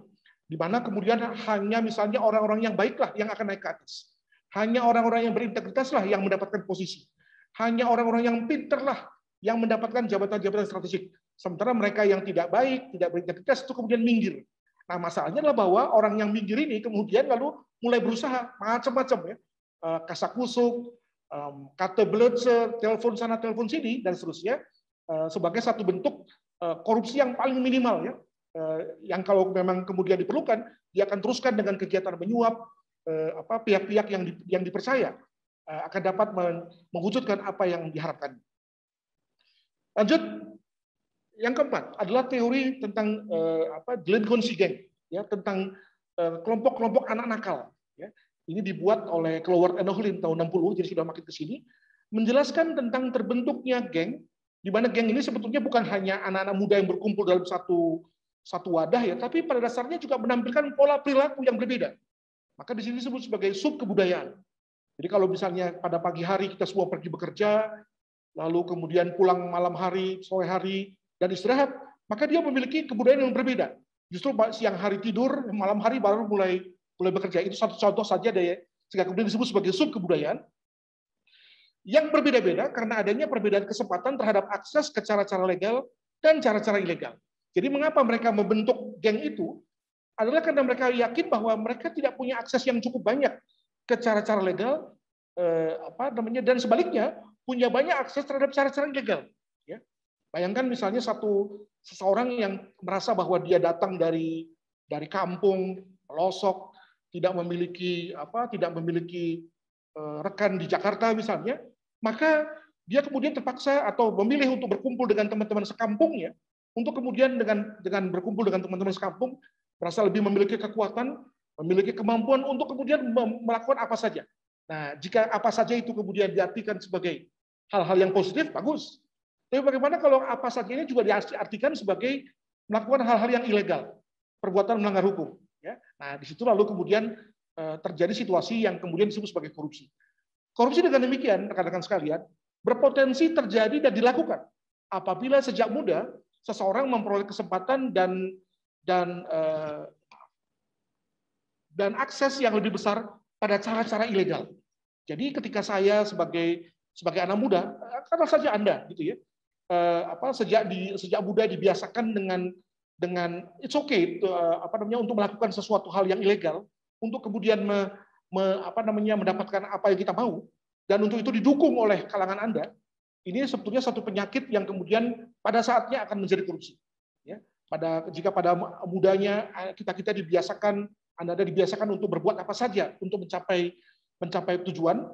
F: di mana kemudian hanya misalnya orang-orang yang baiklah yang akan naik ke atas. Hanya orang-orang yang berintegritaslah yang mendapatkan posisi. Hanya orang-orang yang pinterlah yang mendapatkan jabatan-jabatan strategik. Sementara mereka yang tidak baik, tidak berintegritas itu kemudian minggir. Nah, masalahnya adalah bahwa orang yang minggir ini kemudian lalu mulai berusaha macam-macam ya. Kasakusuk, KTBLC, telepon sana, telepon sini, dan seterusnya, sebagai satu bentuk korupsi yang paling minimal ya. Yang kalau memang kemudian diperlukan, dia akan teruskan dengan kegiatan menyuap pihak-pihak yang dipercaya akan dapat mewujudkan apa yang diharapkan. Lanjut, yang keempat adalah teori tentang Delinquency Gang, ya, tentang kelompok-kelompok anak nakal. Ya. Ini dibuat oleh Cloward and O'Hlin tahun 60, jadi sudah makin ke sini, menjelaskan tentang terbentuknya geng, di mana geng ini sebetulnya bukan hanya anak-anak muda yang berkumpul dalam satu wadah ya, tapi pada dasarnya juga menampilkan pola perilaku yang berbeda. Maka di sini disebut sebagai sub kebudayaan. Jadi kalau misalnya pada pagi hari kita semua pergi bekerja, lalu kemudian pulang malam hari, sore hari, dan istirahat, maka dia memiliki kebudayaan yang berbeda. Justru siang hari tidur, malam hari baru mulai bekerja. Itu satu contoh saja deh, sehingga kemudian disebut sebagai sub kebudayaan. Yang berbeda-beda karena adanya perbedaan kesempatan terhadap akses ke cara-cara legal dan cara-cara ilegal. Jadi mengapa mereka membentuk geng itu? Adalah karena mereka yakin bahwa mereka tidak punya akses yang cukup banyak ke cara-cara legal, dan sebaliknya punya banyak akses terhadap cara-cara ilegal. Ya. Bayangkan misalnya seseorang yang merasa bahwa dia datang dari kampung pelosok, tidak memiliki rekan di Jakarta misalnya, maka dia kemudian terpaksa atau memilih untuk berkumpul dengan teman-teman sekampungnya, untuk kemudian dengan berkumpul dengan teman-teman sekampung merasa lebih memiliki kekuatan, memiliki kemampuan untuk kemudian melakukan apa saja. Nah, jika apa saja itu kemudian diartikan sebagai hal-hal yang positif, bagus. Tapi bagaimana kalau apa saja ini juga diartikan sebagai melakukan hal-hal yang ilegal, perbuatan melanggar hukum. Ya. Nah, di situ lalu kemudian terjadi situasi yang kemudian disebut sebagai korupsi. Korupsi dengan demikian, rekan-rekan sekalian, berpotensi terjadi dan dilakukan apabila sejak muda seseorang memperoleh kesempatan dan akses yang lebih besar pada cara-cara ilegal. Jadi ketika saya sebagai anak muda, katakan saja Anda gitu ya, sejak muda dibiasakan dengan it's okay untuk melakukan sesuatu hal yang ilegal untuk kemudian mendapatkan apa yang kita mau, dan untuk itu didukung oleh kalangan Anda, ini sebetulnya satu penyakit yang kemudian pada saatnya akan menjadi korupsi. Ya. Jika pada mudanya kita dibiasakan Anda dibiasakan untuk berbuat apa saja untuk mencapai tujuan,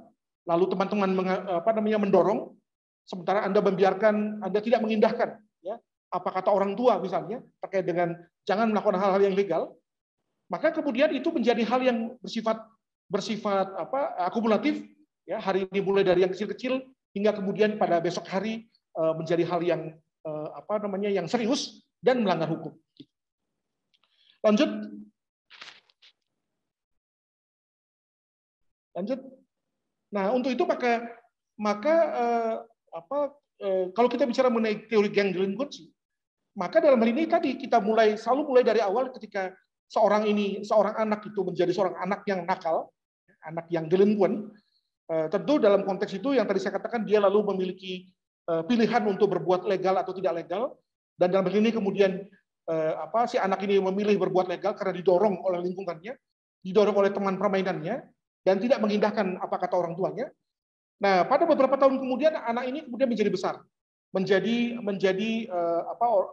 F: lalu teman-teman mendorong, sementara Anda membiarkan, Anda tidak mengindahkan, ya, apa kata orang tua misalnya terkait dengan jangan melakukan hal-hal yang ilegal, maka kemudian itu menjadi hal yang bersifat akumulatif, ya, hari ini mulai dari yang kecil-kecil hingga kemudian pada besok hari menjadi hal yang yang serius dan melanggar hukum. Lanjut. Nah, untuk itu kalau kita bicara mengenai teori gang delinquency, maka dalam hal ini tadi kita selalu mulai dari awal ketika seorang anak itu menjadi seorang anak yang nakal, anak yang delinquent. Tentu dalam konteks itu yang tadi saya katakan dia lalu memiliki pilihan untuk berbuat legal atau tidak legal, dan dalam hal ini kemudian si anak ini memilih berbuat legal karena didorong oleh lingkungannya, didorong oleh teman permainannya, dan tidak mengindahkan apa kata orang tuanya. Nah, pada beberapa tahun kemudian anak ini kemudian menjadi besar, menjadi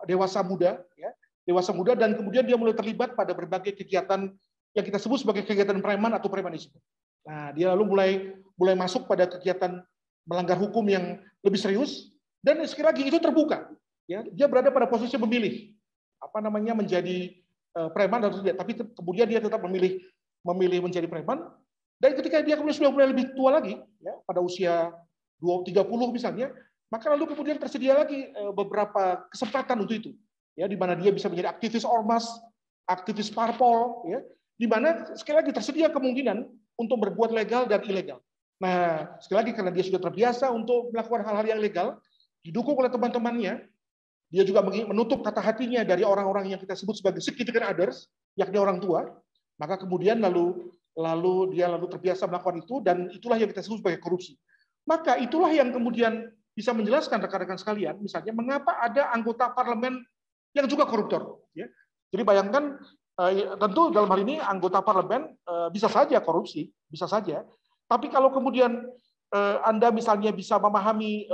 F: dewasa muda, ya, dewasa muda, dan kemudian dia mulai terlibat pada berbagai kegiatan yang kita sebut sebagai kegiatan preman atau premanisme. Nah, dia lalu mulai masuk pada kegiatan melanggar hukum yang lebih serius, dan sekali lagi itu terbuka. Ya, dia berada pada posisi memilih menjadi preman atau tidak, tapi kemudian dia tetap memilih menjadi preman. Dan ketika dia kemudian sudah mulai lebih tua lagi, ya, pada usia 30 misalnya, maka lalu kemudian tersedia lagi beberapa kesempatan untuk itu, ya, di mana dia bisa menjadi aktivis ormas, aktivis parpol, ya, di mana sekali lagi tersedia kemungkinan untuk berbuat legal dan ilegal. Nah, sekali lagi karena dia sudah terbiasa untuk melakukan hal-hal yang legal, didukung oleh teman-temannya, dia juga menutup kata hatinya dari orang-orang yang kita sebut sebagai significant others, yakni orang tua, maka kemudian lalu dia terbiasa melakukan itu, dan itulah yang kita sebut sebagai korupsi. Maka itulah yang kemudian bisa menjelaskan rekan-rekan sekalian, misalnya mengapa ada anggota parlemen yang juga koruptor. Ya. Jadi bayangkan, tentu dalam hal ini anggota parlemen bisa saja korupsi, bisa saja. Tapi kalau kemudian Anda misalnya bisa memahami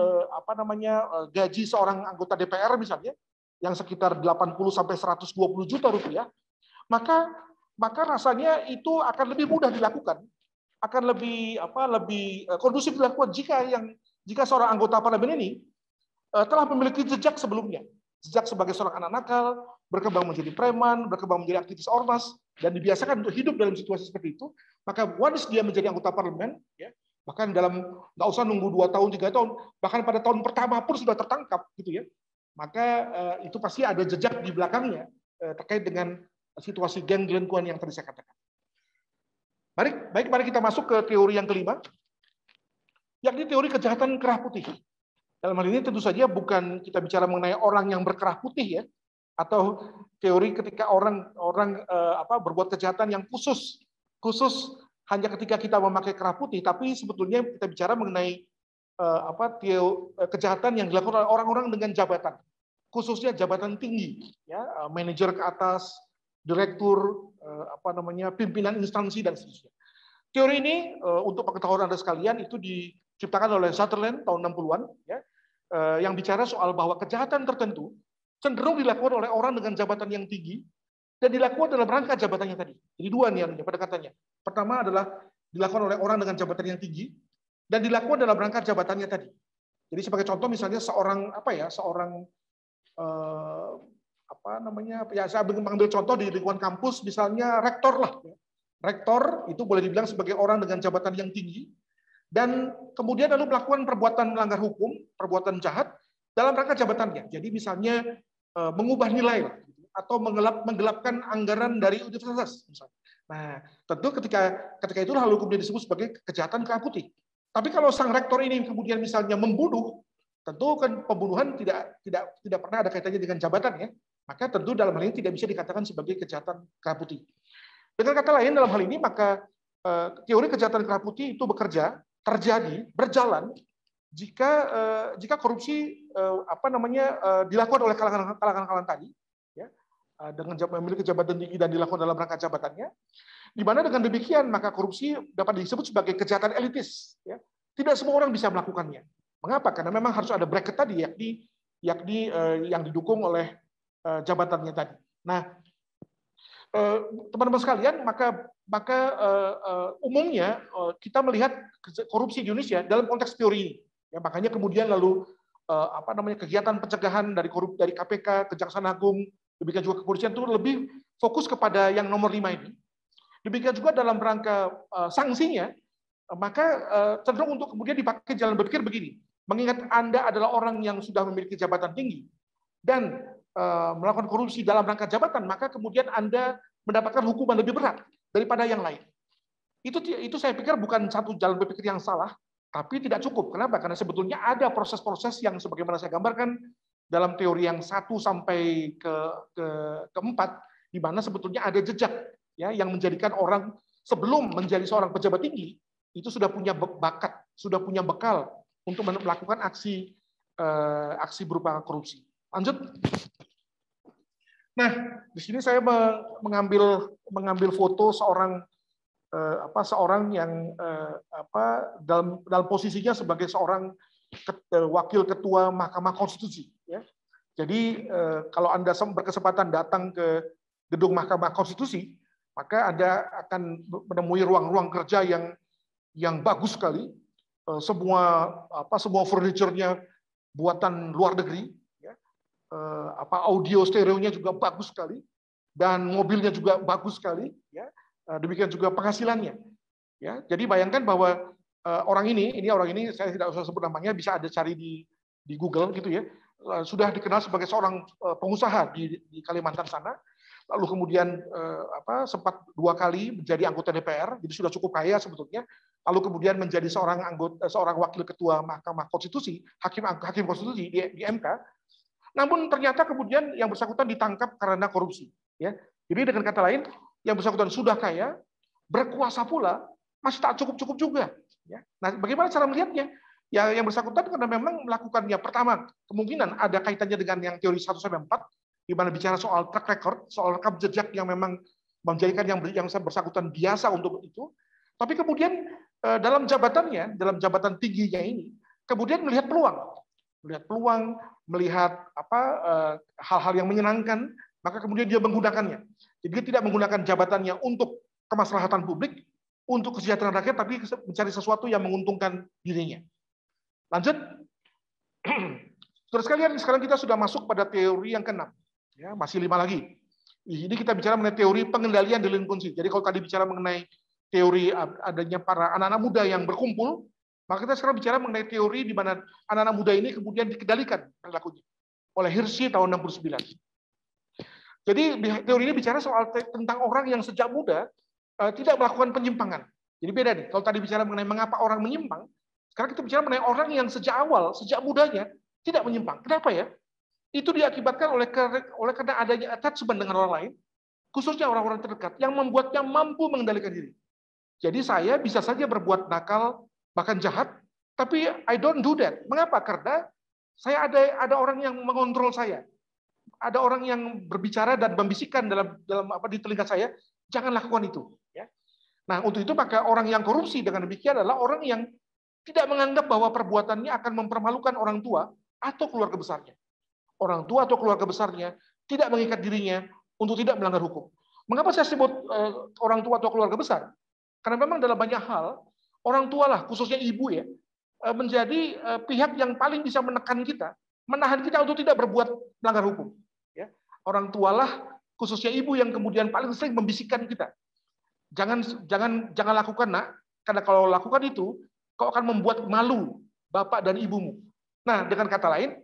F: gaji seorang anggota DPR misalnya, yang sekitar 80 sampai 120 juta rupiah, maka rasanya itu akan lebih mudah dilakukan, akan lebih kondusif dilakukan jika seorang anggota parlemen ini telah memiliki jejak sebelumnya, jejak sebagai seorang anak nakal, berkembang menjadi preman, berkembang menjadi aktivis ormas, dan dibiasakan untuk hidup dalam situasi seperti itu. Maka once dia menjadi anggota parlemen, ya, bahkan nggak usah nunggu 2 tahun, 3 tahun, bahkan pada tahun pertama pun sudah tertangkap, gitu ya. Maka itu pasti ada jejak di belakangnya terkait dengan situasi gang delinquent yang tadi saya katakan. Mari kita masuk ke teori yang kelima, yakni teori kejahatan kerah putih. Dalam hal ini tentu saja bukan kita bicara mengenai orang yang berkerah putih, ya, atau teori ketika orang berbuat kejahatan yang khusus hanya ketika kita memakai kerah putih, tapi sebetulnya kita bicara mengenai kejahatan yang dilakukan oleh orang-orang dengan jabatan, khususnya jabatan tinggi, ya, manajer ke atas, direktur, pimpinan instansi, dan seterusnya. Teori ini untuk pengetahuan Anda sekalian itu diciptakan oleh Sutherland tahun 60-an, ya, yang bicara soal bahwa kejahatan tertentu cenderung dilakukan oleh orang dengan jabatan yang tinggi dan dilakukan dalam rangka jabatannya tadi. Jadi dua nih pendekatannya. Pertama adalah dilakukan oleh orang dengan jabatan yang tinggi dan dilakukan dalam rangka jabatannya tadi. Jadi sebagai contoh misalnya saya mengambil contoh di lingkungan kampus, misalnya rektor lah. Rektor itu boleh dibilang sebagai orang dengan jabatan yang tinggi, dan kemudian lalu melakukan perbuatan melanggar hukum, perbuatan jahat dalam rangka jabatannya. Jadi misalnya mengubah nilai atau menggelapkan anggaran dari universitas. Misalnya. Nah, tentu ketika itu lalu kemudian disebut sebagai kejahatan kerah putih. Tapi kalau sang rektor ini kemudian misalnya membunuh, tentu kan pembunuhan tidak pernah ada kaitannya dengan jabatan, ya. Maka tentu dalam hal ini tidak bisa dikatakan sebagai kejahatan kerah putih. Dengan kata lain dalam hal ini maka teori kejahatan kerah putih itu berjalan jika korupsi dilakukan oleh kalangan tadi, ya, dengan memiliki jabatan tinggi dan dilakukan dalam rangka jabatannya, di mana dengan demikian maka korupsi dapat disebut sebagai kejahatan elitis, ya. Tidak semua orang bisa melakukannya. Mengapa? Karena memang harus ada bracket tadi, yakni yang didukung oleh jabatannya tadi. Nah, teman-teman sekalian, maka umumnya kita melihat korupsi di Indonesia dalam konteks teori ini. Ya, makanya kemudian lalu kegiatan pencegahan dari KPK, Kejaksaan Agung, demikian juga kepolisian itu lebih fokus kepada yang nomor 5 ini. Demikian juga dalam rangka sanksinya, maka cenderung untuk kemudian dipakai jalan berpikir begini. Mengingat Anda adalah orang yang sudah memiliki jabatan tinggi dan melakukan korupsi dalam rangka jabatan, maka kemudian Anda mendapatkan hukuman lebih berat daripada yang lain. Itu saya pikir bukan satu jalan berpikir yang salah, tapi tidak cukup. Kenapa? Karena sebetulnya ada proses-proses yang sebagaimana saya gambarkan dalam teori yang 1 sampai ke-4, di mana sebetulnya ada jejak ya yang menjadikan orang sebelum menjadi seorang pejabat tinggi itu sudah punya bakat, sudah punya bekal untuk melakukan aksi berupa korupsi. Lanjut. Nah, di sini saya mengambil foto seorang yang dalam posisinya sebagai seorang wakil ketua Mahkamah Konstitusi. Ya. Jadi kalau Anda berkesempatan datang ke gedung Mahkamah Konstitusi, maka Anda akan menemui ruang-ruang kerja yang bagus sekali. Semua furniture-nya buatan luar negeri. Audio stereonya juga bagus sekali dan mobilnya juga bagus sekali, ya. Demikian juga penghasilannya, ya. Jadi bayangkan bahwa orang ini saya tidak usah sebut namanya, bisa Anda cari di Google gitu ya, sudah dikenal sebagai seorang pengusaha di Kalimantan sana, lalu kemudian sempat 2 kali menjadi anggota DPR, jadi sudah cukup kaya sebetulnya, lalu kemudian menjadi seorang wakil ketua Mahkamah Konstitusi, hakim konstitusi di MK. Namun ternyata kemudian yang bersangkutan ditangkap karena korupsi. Ya. Jadi dengan kata lain, yang bersangkutan sudah kaya, berkuasa pula, masih tak cukup-cukup juga. Ya. Nah, bagaimana cara melihatnya? Ya, yang bersangkutan karena memang melakukannya, pertama, kemungkinan ada kaitannya dengan yang teori 1-4, di mana bicara soal track record, soal rekam jejak yang memang menjadikan yang bersangkutan biasa untuk itu. Tapi kemudian dalam jabatan tingginya ini, kemudian melihat peluang, melihat hal-hal yang menyenangkan, maka kemudian dia menggunakannya. Jadi dia tidak menggunakan jabatannya untuk kemaslahatan publik, untuk kesejahteraan rakyat, tapi mencari sesuatu yang menguntungkan dirinya. Lanjut. Saudara sekalian, sekarang kita sudah masuk pada teori yang ke-6. Ya, masih 5 lagi. Ini kita bicara mengenai teori pengendalian delinkuensi. Jadi kalau tadi bicara mengenai teori adanya para anak-anak muda yang berkumpul, maka kita sekarang bicara mengenai teori di mana anak-anak muda ini kemudian dikendalikan perilakunya oleh Hirsi tahun 69. Jadi teori ini bicara soal tentang orang yang sejak muda tidak melakukan penyimpangan. Jadi beda nih. Kalau tadi bicara mengenai mengapa orang menyimpang, sekarang kita bicara mengenai orang yang sejak awal, sejak mudanya tidak menyimpang. Kenapa ya? Itu diakibatkan oleh karena adanya attachment dengan orang lain, khususnya orang-orang terdekat yang membuatnya mampu mengendalikan diri. Jadi saya bisa saja berbuat nakal, bahkan jahat, tapi I don't do that. Mengapa? Karena saya ada orang yang mengontrol saya. Ada orang yang berbicara dan membisikkan di telinga saya, jangan lakukan itu. Ya. Nah, untuk itu maka orang yang korupsi dengan demikian adalah orang yang tidak menganggap bahwa perbuatannya akan mempermalukan orang tua atau keluarga besarnya. Orang tua atau keluarga besarnya tidak mengikat dirinya untuk tidak melanggar hukum. Mengapa saya sebut orang tua atau keluarga besar? Karena memang dalam banyak hal, orang tua lah, khususnya ibu ya, menjadi pihak yang paling bisa menekan kita, menahan kita untuk tidak berbuat melanggar hukum. Ya. Orang tua lah, khususnya ibu yang kemudian paling sering membisikkan kita. Jangan lakukan nak, karena kalau lakukan itu, kau akan membuat malu bapak dan ibumu. Nah, dengan kata lain,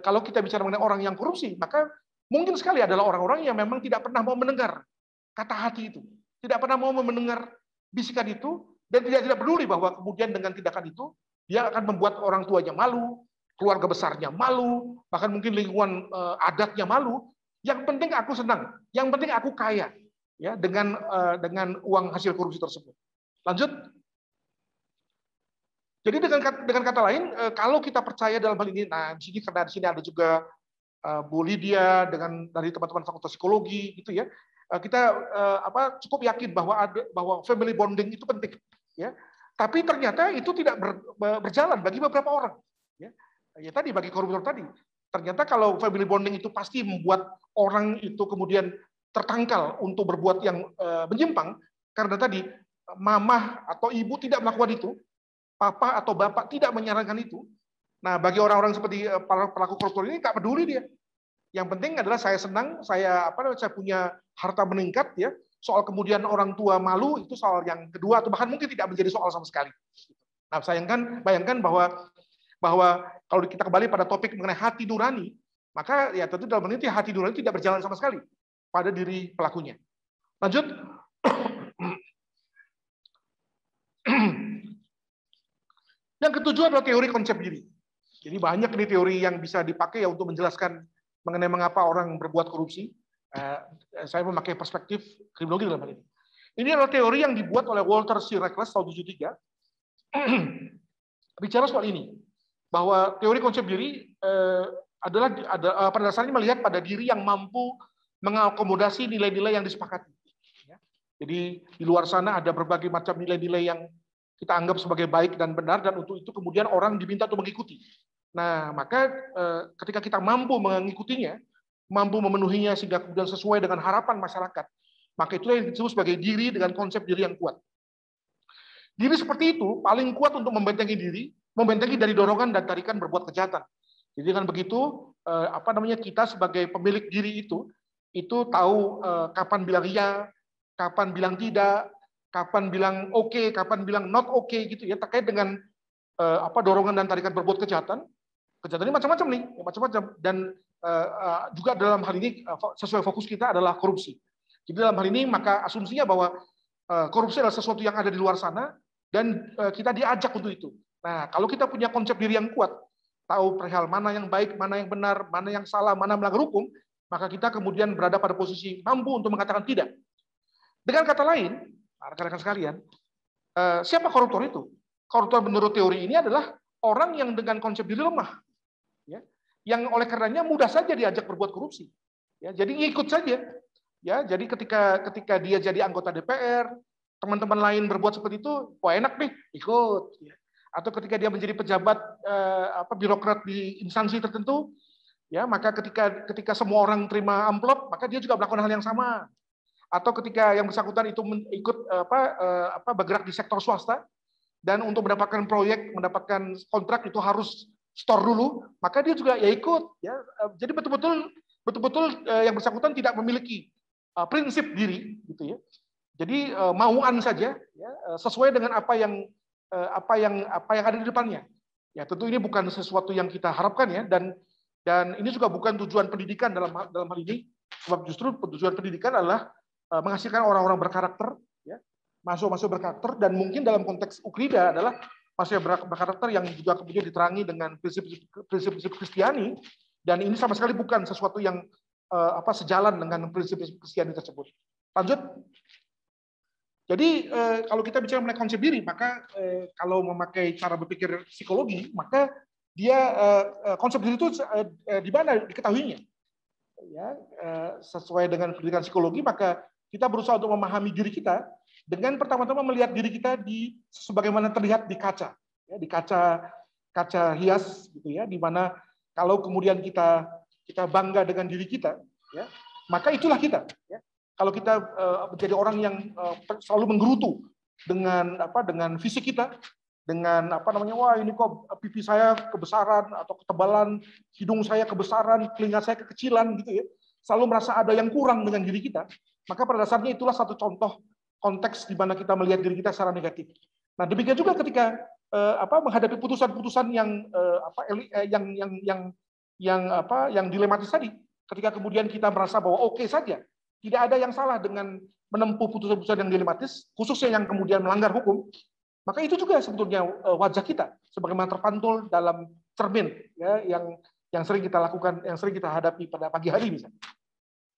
F: kalau kita bicara mengenai orang yang korupsi, maka mungkin sekali adalah orang-orang yang memang tidak pernah mau mendengar kata hati itu, tidak pernah mau mendengar bisikan itu, dan tidak peduli bahwa kemudian dengan tindakan itu dia akan membuat orang tuanya malu, keluarga besarnya malu, bahkan mungkin lingkungan adatnya malu. Yang penting aku senang, yang penting aku kaya, ya dengan uang hasil korupsi tersebut. Lanjut. Jadi dengan kata lain, kalau kita percaya dalam hal ini, nah di sini karena di sini ada juga Bu Lydia dari teman-teman Fakultas Psikologi, gitu ya. Kita cukup yakin bahwa family bonding itu penting, ya. Tapi ternyata itu tidak berjalan bagi beberapa orang, ya. Ya tadi bagi koruptor tadi, ternyata kalau family bonding itu pasti membuat orang itu kemudian tertangkal untuk berbuat yang menyimpang karena tadi mamah atau ibu tidak melakukan itu, papa atau bapak tidak menyarankan itu. Nah, bagi orang-orang seperti para pelaku koruptor ini nggak peduli dia. Yang penting adalah saya senang, saya punya harta meningkat ya. Soal kemudian orang tua malu itu soal yang kedua atau bahkan mungkin tidak menjadi soal sama sekali. Nah, bayangkan bahwa kalau kita kembali pada topik mengenai hati nurani, maka ya tentu dalam hal ini hati nurani tidak berjalan sama sekali pada diri pelakunya. Lanjut. Yang ketujuh adalah teori konsep diri. Jadi banyak nih teori yang bisa dipakai ya untuk menjelaskan mengenai mengapa orang berbuat korupsi. Saya memakai perspektif kriminologi dalam hal ini. Ini adalah teori yang dibuat oleh Walter C. Reckless tahun 73. Bicara soal ini, bahwa teori konsep diri adalah pada dasarnya melihat pada diri yang mampu mengakomodasi nilai-nilai yang disepakati. Jadi di luar sana ada berbagai macam nilai-nilai yang kita anggap sebagai baik dan benar, dan untuk itu kemudian orang diminta untuk mengikuti. Nah, maka ketika kita mampu mengikutinya, mampu memenuhinya sehingga kemudian sesuai dengan harapan masyarakat, maka itulah yang disebut sebagai diri dengan konsep diri yang kuat. Diri seperti itu paling kuat untuk membentengi diri, membentengi dari dorongan dan tarikan berbuat kejahatan. Jadi dengan begitu, kita sebagai pemilik diri itu tahu kapan bilang iya, kapan bilang tidak, kapan bilang oke, kapan bilang not oke gitu ya, terkait dengan dorongan dan tarikan berbuat kejahatan. Kejahatan ini macam-macam nih, macam-macam, dan juga dalam hal ini sesuai fokus kita adalah korupsi. Jadi dalam hal ini maka asumsinya bahwa korupsi adalah sesuatu yang ada di luar sana dan kita diajak untuk itu. Nah, kalau kita punya konsep diri yang kuat, tahu perihal mana yang baik, mana yang benar, mana yang salah, mana melanggar hukum, maka kita kemudian berada pada posisi mampu untuk mengatakan tidak. Dengan kata lain, rekan-rekan sekalian, siapa koruptor itu? Koruptor menurut teori ini adalah orang yang dengan konsep diri lemah, ya, yang oleh karenanya mudah saja diajak berbuat korupsi. Ya, jadi ikut saja. Ya, jadi ketika dia jadi anggota DPR, teman-teman lain berbuat seperti itu, wah enak nih, ikut. Ya. Atau ketika dia menjadi pejabat birokrat di instansi tertentu, ya maka ketika semua orang terima amplop, maka dia juga melakukan hal yang sama. Atau ketika yang bersangkutan itu ikut bergerak di sektor swasta, dan untuk mendapatkan proyek, mendapatkan kontrak itu harus store dulu, maka dia juga ya ikut. Ya. Jadi betul-betul yang bersangkutan tidak memiliki prinsip diri, gitu ya. Jadi mauan saja, ya, sesuai dengan apa yang ada di depannya. Ya tentu ini bukan sesuatu yang kita harapkan ya, dan ini juga bukan tujuan pendidikan dalam hal ini, sebab justru tujuan pendidikan adalah menghasilkan orang-orang berkarakter, ya, masuk berkarakter, dan mungkin dalam konteks Ukrida adalah masuk berkarakter yang juga kemudian diterangi dengan prinsip-prinsip Kristiani, dan ini sama sekali bukan sesuatu yang sejalan dengan prinsip-prinsip Kristiani tersebut. Lanjut. Jadi kalau kita bicara mengenai konsep diri, maka kalau memakai cara berpikir psikologi, maka dia konsep diri itu di mana diketahuinya? Ya, sesuai dengan pendidikan psikologi, maka kita berusaha untuk memahami diri kita dengan pertama-tama melihat diri kita sebagaimana terlihat di kaca, ya, di kaca hias, gitu ya, di mana kalau kemudian kita bangga dengan diri kita, ya, maka itulah kita. Ya. Kalau kita menjadi orang yang selalu menggerutu dengan fisik kita, dengan wah ini kok pipi saya kebesaran atau ketebalan, hidung saya kebesaran, telinga saya kekecilan, gitu ya, selalu merasa ada yang kurang dengan diri kita, maka pada dasarnya itulah satu contoh konteks di mana kita melihat diri kita secara negatif. Nah, demikian juga ketika menghadapi putusan-putusan yang dilematis tadi, ketika kemudian kita merasa bahwa oke saja, tidak ada yang salah dengan menempuh putusan-putusan yang dilematis, khususnya yang kemudian melanggar hukum, maka itu juga sebetulnya wajah kita, sebagaimana terpantul dalam cermin, ya, yang sering kita lakukan, yang sering kita hadapi pada pagi hari misalnya.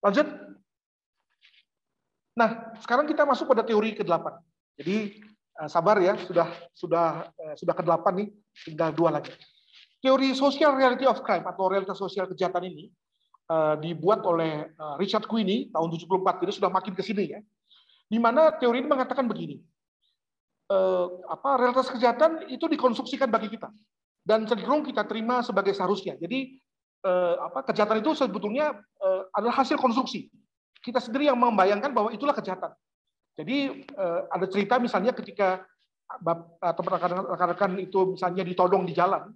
F: Lanjut. Nah, sekarang kita masuk pada teori ke-8. Jadi sabar ya, sudah ke-8 nih, tinggal 2 lagi. Teori social reality of crime atau realitas sosial kejahatan ini dibuat oleh Richard Queenie tahun 74, jadi sudah makin ke sini ya. Di mana teori ini mengatakan begini. Realitas kejahatan itu dikonstruksikan bagi kita dan cenderung kita terima sebagai seharusnya. Jadi kejahatan itu sebetulnya adalah hasil konstruksi. kita sendiri yang membayangkan bahwa itulah kejahatan. Jadi ada cerita misalnya ketika atau rekan-rekan itu misalnya ditodong di jalan,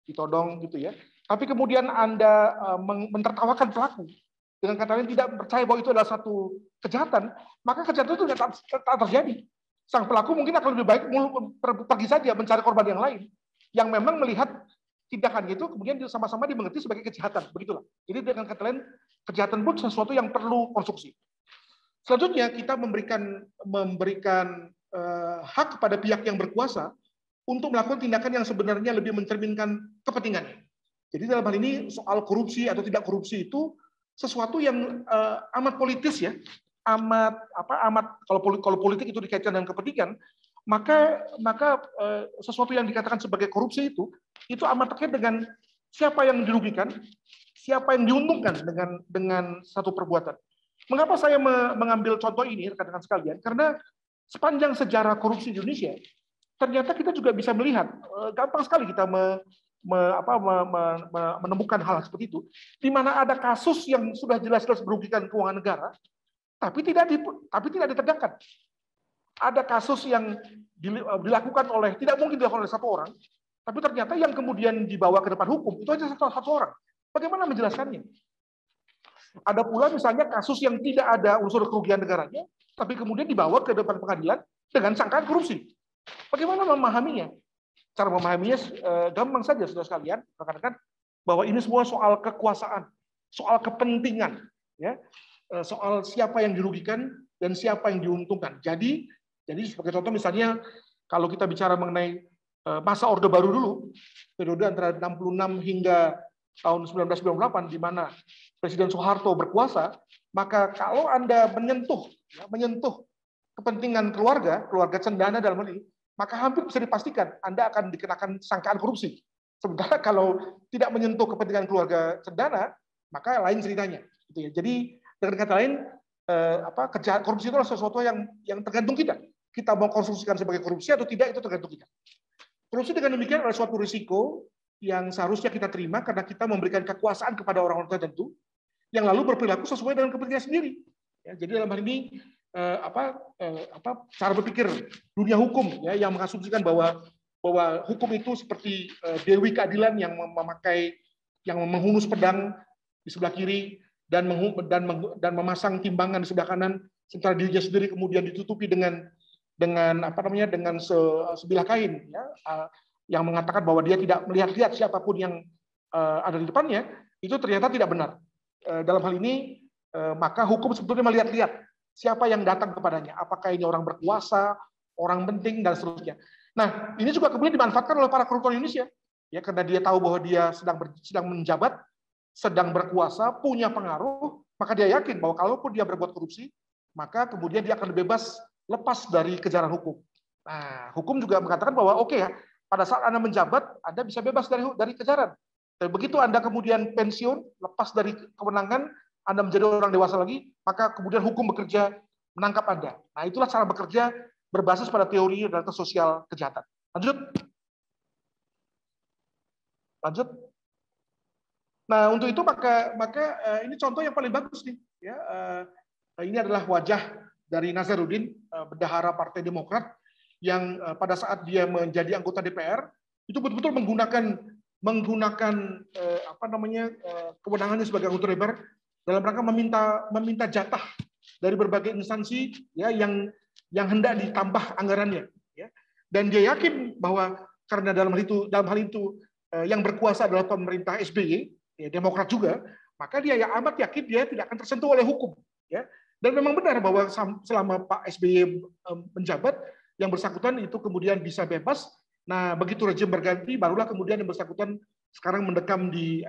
F: ditodong gitu ya. Tapi kemudian Anda mentertawakan pelaku dengan kata lain tidak percaya bahwa itu adalah satu kejahatan, maka kejahatan itu tak terjadi. Sang pelaku mungkin akan lebih baik pergi saja mencari korban yang lain yang memang melihat tindakan itu kemudian sama-sama dimengerti sebagai kejahatan. Begitulah. Jadi dengan kata lain kejahatan pun sesuatu yang perlu konstruksi. Selanjutnya kita memberikan hak kepada pihak yang berkuasa untuk melakukan tindakan yang sebenarnya lebih mencerminkan kepentingannya. Jadi dalam hal ini soal korupsi atau tidak korupsi itu sesuatu yang amat politis ya, amat kalau politik itu dikaitkan dengan kepentingan, maka sesuatu yang dikatakan sebagai korupsi itu amat terkait dengan siapa yang dirugikan, siapa yang diuntungkan dengan satu perbuatan. Mengapa saya mengambil contoh ini rekan-rekan sekalian? Karena sepanjang sejarah korupsi di Indonesia, ternyata kita juga bisa melihat gampang sekali kita menemukan hal seperti itu, di mana ada kasus yang sudah jelas-jelas merugikan keuangan negara, tapi tidak ditegakkan. Ada kasus yang dilakukan tidak mungkin dilakukan oleh satu orang, tapi ternyata yang kemudian dibawa ke depan hukum itu hanya satu orang. Bagaimana menjelaskannya? Ada pula misalnya kasus yang tidak ada unsur kerugian negaranya, tapi kemudian dibawa ke depan pengadilan dengan sangkaan korupsi. Bagaimana memahaminya? Cara memahaminya gampang saja, saudara sekalian, rekan-rekan, bahwa ini semua soal kekuasaan, soal kepentingan, ya, soal siapa yang dirugikan dan siapa yang diuntungkan. Jadi sebagai contoh misalnya kalau kita bicara mengenai masa Orde Baru dulu, periode antara 66 hingga tahun 1998 di mana Presiden Soeharto berkuasa, maka kalau Anda menyentuh kepentingan keluarga cendana dalam hal ini, maka hampir bisa dipastikan Anda akan dikenakan sangkaan korupsi. Sementara kalau tidak menyentuh kepentingan keluarga cendana, maka lain ceritanya. Gitu ya. Jadi dengan kata lain, korupsi itu adalah sesuatu yang tergantung kita. Kita mau konstruksikan sebagai korupsi atau tidak, itu tergantung kita. Korupsi dengan demikian adalah suatu risiko yang seharusnya kita terima karena kita memberikan kekuasaan kepada orang-orang tertentu yang lalu berperilaku sesuai dengan kepentingan sendiri. Ya, jadi dalam hal ini cara berpikir dunia hukum ya, yang mengasumsikan bahwa hukum itu seperti dewi keadilan yang menghunus pedang di sebelah kiri dan memasang timbangan di sebelah kanan, sementara dirinya sendiri kemudian ditutupi dengan sebilah kain ya, yang mengatakan bahwa dia tidak melihat siapapun yang ada di depannya, itu ternyata tidak benar. Dalam hal ini maka hukum sebetulnya melihat-lihat siapa yang datang kepadanya, apakah ini orang berkuasa, orang penting dan seterusnya. Nah, ini juga kemudian dimanfaatkan oleh para koruptor Indonesia, ya, karena dia tahu bahwa dia sedang menjabat, sedang berkuasa, punya pengaruh, maka dia yakin bahwa kalaupun dia berbuat korupsi, maka kemudian dia akan bebas lepas dari kejaran hukum. Nah, hukum juga mengatakan bahwa oke ya, pada saat Anda menjabat, Anda bisa bebas dari kejaran. Dan begitu Anda kemudian pensiun, lepas dari kewenangan, Anda menjadi orang dewasa lagi, maka kemudian hukum bekerja menangkap Anda. Nah, itulah cara bekerja berbasis pada teori data sosial kejahatan. Lanjut. Nah, untuk itu maka ini contoh yang paling bagus nih. Ya, ini adalah wajah dari Nazarudin, bendahara Partai Demokrat, yang pada saat dia menjadi anggota DPR itu betul-betul menggunakan kewenangannya sebagai anggota DPR dalam rangka meminta jatah dari berbagai instansi ya yang hendak ditambah anggarannya ya. Dan dia yakin bahwa karena dalam hal itu yang berkuasa adalah pemerintah SBY ya, Demokrat juga, maka dia amat yakin dia tidak akan tersentuh oleh hukum ya. Dan memang benar bahwa selama Pak SBY menjabat, yang bersangkutan itu kemudian bisa bebas. Nah, begitu rejim berganti, barulah kemudian yang bersangkutan sekarang mendekam di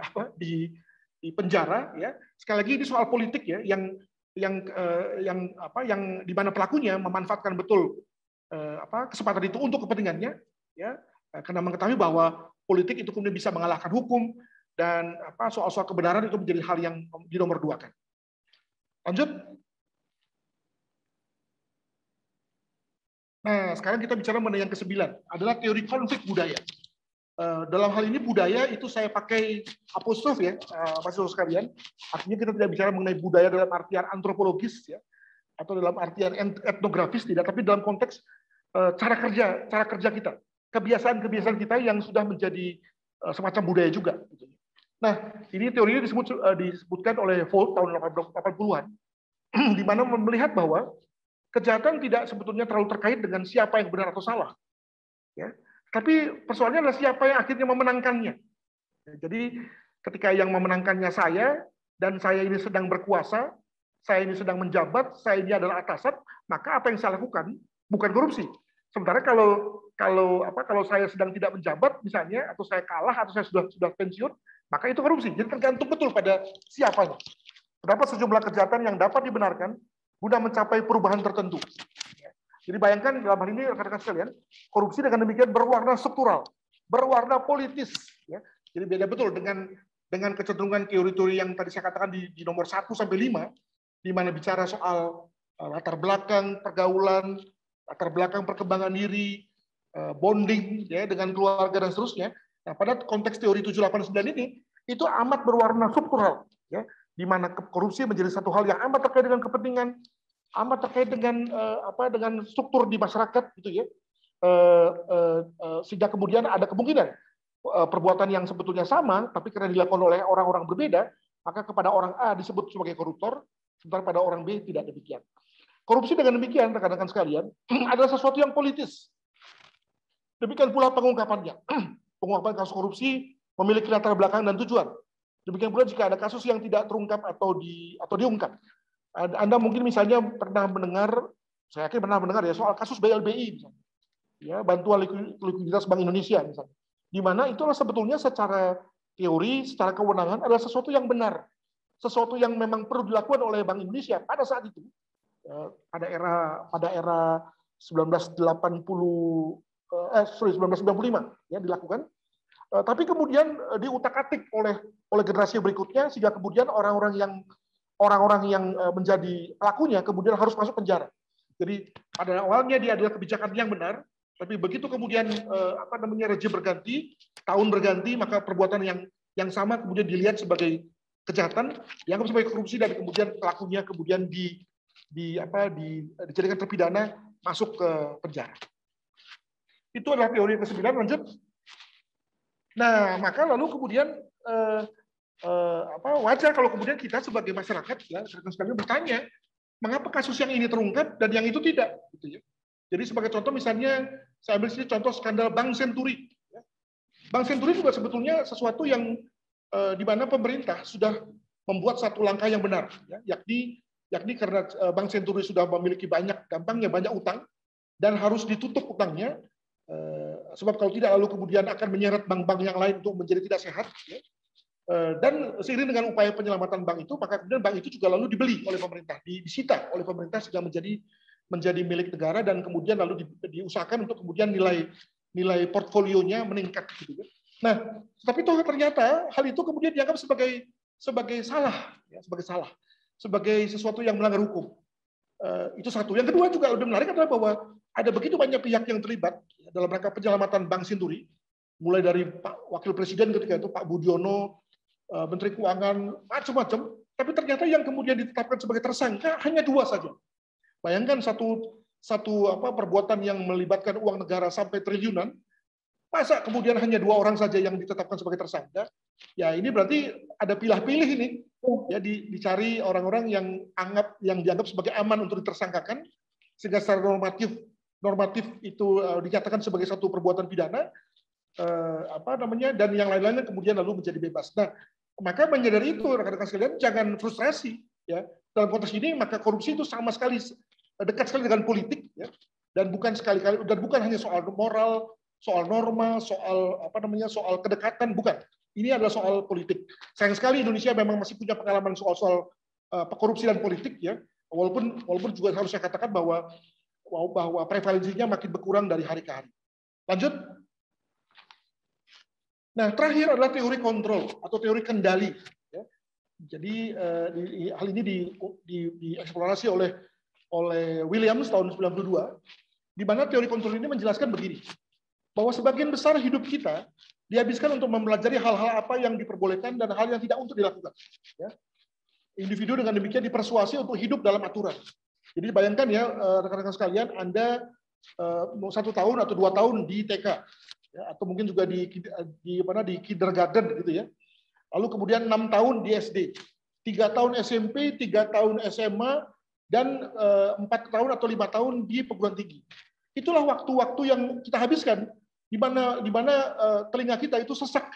F: penjara. Ya, sekali lagi ini soal politik ya, yang di mana pelakunya memanfaatkan betul kesempatan itu untuk kepentingannya, ya, karena mengetahui bahwa politik itu kemudian bisa mengalahkan hukum dan soal-soal kebenaran itu menjadi hal yang dinomorduakan. Lanjut. Nah, sekarang kita bicara mengenai yang ke-9, adalah teori konflik budaya. Dalam hal ini budaya itu saya pakai apostrof ya, mahasiswa sekalian. Artinya kita tidak bicara mengenai budaya dalam artian antropologis ya, atau dalam artian etnografis tidak, tapi dalam konteks cara kerja kita, kebiasaan kita yang sudah menjadi semacam budaya juga. Nah, ini teorinya disebutkan oleh Volt tahun 80-an, di mana melihat bahwa kejahatan tidak sebetulnya terlalu terkait dengan siapa yang benar atau salah. Ya. Tapi persoalannya adalah siapa yang akhirnya memenangkannya. Jadi ketika yang memenangkannya saya, dan saya ini sedang berkuasa, saya ini sedang menjabat, saya ini adalah atasan, maka apa yang saya lakukan bukan korupsi. Sementara kalau saya sedang tidak menjabat misalnya, atau saya kalah, atau saya sudah pensiun, maka itu korupsi. Jadi tergantung betul pada siapanya. Terdapat sejumlah kejahatan yang dapat dibenarkan guna mencapai perubahan tertentu. Jadi bayangkan dalam hal ini rekan-rekan sekalian, korupsi dengan demikian berwarna struktural, berwarna politis. Ya. Jadi beda betul dengan kecenderungan teori-teori yang tadi saya katakan di nomor 1 sampai 5, di mana bicara soal latar belakang pergaulan, latar belakang perkembangan diri, bonding ya dengan keluarga dan seterusnya. Nah, pada konteks teori 789 ini itu amat berwarna struktural, ya, di mana korupsi menjadi satu hal yang amat terkait dengan kepentingan, amat terkait dengan dengan struktur di masyarakat, gitu ya, sehingga kemudian ada kemungkinan perbuatan yang sebetulnya sama, tapi karena dilakukan oleh orang-orang berbeda, maka kepada orang A disebut sebagai koruptor, sementara pada orang B tidak demikian. Korupsi dengan demikian, rekan-rekan sekalian, adalah sesuatu yang politis. Demikian pula pengungkapannya. Pengungkapan kasus korupsi memiliki latar belakang dan tujuan. Demikian pula jika ada kasus yang tidak terungkap atau diungkap. Anda mungkin misalnya pernah mendengar, saya yakin pernah mendengar ya soal kasus BLBI, misalnya. Ya, bantuan likuiditas Bank Indonesia, misalnya. Di mana itulah sebetulnya secara teori, secara kewenangan adalah sesuatu yang benar, sesuatu yang memang perlu dilakukan oleh Bank Indonesia pada saat itu, pada era 1995 ya dilakukan. Tapi kemudian diutak-atik oleh generasi berikutnya, sehingga kemudian orang-orang yang menjadi pelakunya kemudian harus masuk penjara. Jadi pada awalnya dia adalah kebijakan yang benar, tapi begitu kemudian rejim berganti, tahun berganti, maka perbuatan yang sama kemudian dilihat sebagai kejahatan, dianggap sebagai korupsi, dan kemudian pelakunya kemudian dijadikan terpidana, masuk ke penjara. Itu adalah teori ke-9. Lanjut. Nah, maka lalu kemudian wajar kalau kemudian kita sebagai masyarakat ya sekalian bertanya, mengapa kasus yang ini terungkap dan yang itu tidak, gitu ya. Jadi sebagai contoh misalnya saya ambil sini contoh skandal Bank Senturi. Bank Senturi juga sebetulnya sesuatu yang di mana pemerintah sudah membuat satu langkah yang benar, ya, yakni karena Bank Senturi sudah memiliki banyak utang dan harus ditutup utangnya. Sebab kalau tidak lalu kemudian akan menyeret bank-bank yang lain untuk menjadi tidak sehat. Ya. Dan seiring dengan upaya penyelamatan bank itu, maka kemudian bank itu juga lalu dibeli oleh pemerintah, disita oleh pemerintah sehingga menjadi milik negara, dan kemudian lalu diusahakan untuk kemudian nilai portfolionya meningkat. Gitu. Nah, tapi toh ternyata hal itu kemudian dianggap sebagai salah, ya, sebagai sesuatu yang melanggar hukum. Itu satu. Yang kedua juga lebih menarik adalah bahwa ada begitu banyak pihak yang terlibat dalam rangka penyelamatan Bank Senturi, mulai dari Pak Wakil Presiden ketika itu, Pak Budiono, Menteri Keuangan, macam-macam. Tapi ternyata yang kemudian ditetapkan sebagai tersangka hanya 2 saja. Bayangkan satu perbuatan yang melibatkan uang negara sampai triliunan, masa kemudian hanya 2 orang saja yang ditetapkan sebagai tersangka? Ya ini berarti ada pilah-pilih ini. Ya dicari orang-orang yang dianggap sebagai aman untuk ditersangkakan, sehingga secara normatif itu dikatakan sebagai satu perbuatan pidana, dan yang lain-lainnya kemudian lalu menjadi bebas. Nah, maka menyadari itu rekan-rekan sekalian, jangan frustrasi ya. Dalam konteks ini maka korupsi itu sama sekali dekat sekali dengan politik ya. Dan bukan hanya soal moral, soal norma, soal kedekatan, bukan. Ini adalah soal politik. Sayang sekali Indonesia memang masih punya pengalaman soal korupsi dan politik ya. Walaupun juga harus saya katakan bahwa prevalensinya makin berkurang dari hari ke hari. Lanjut. Nah, terakhir adalah teori kontrol atau teori kendali. Ya. Jadi hal ini dieksplorasi oleh Williams tahun 92, di mana teori kontrol ini menjelaskan begini, bahwa sebagian besar hidup kita dihabiskan untuk mempelajari hal-hal apa yang diperbolehkan dan hal yang tidak untuk dilakukan. Ya. Individu dengan demikian dipersuasi untuk hidup dalam aturan. Jadi bayangkan ya rekan-rekan sekalian, Anda mau 1 tahun atau 2 tahun di TK, ya, atau mungkin juga di kindergarten gitu ya. Lalu kemudian 6 tahun di SD, 3 tahun SMP, 3 tahun SMA, dan 4 tahun atau 5 tahun di perguruan tinggi. Itulah waktu-waktu yang kita habiskan di mana telinga kita itu sesak,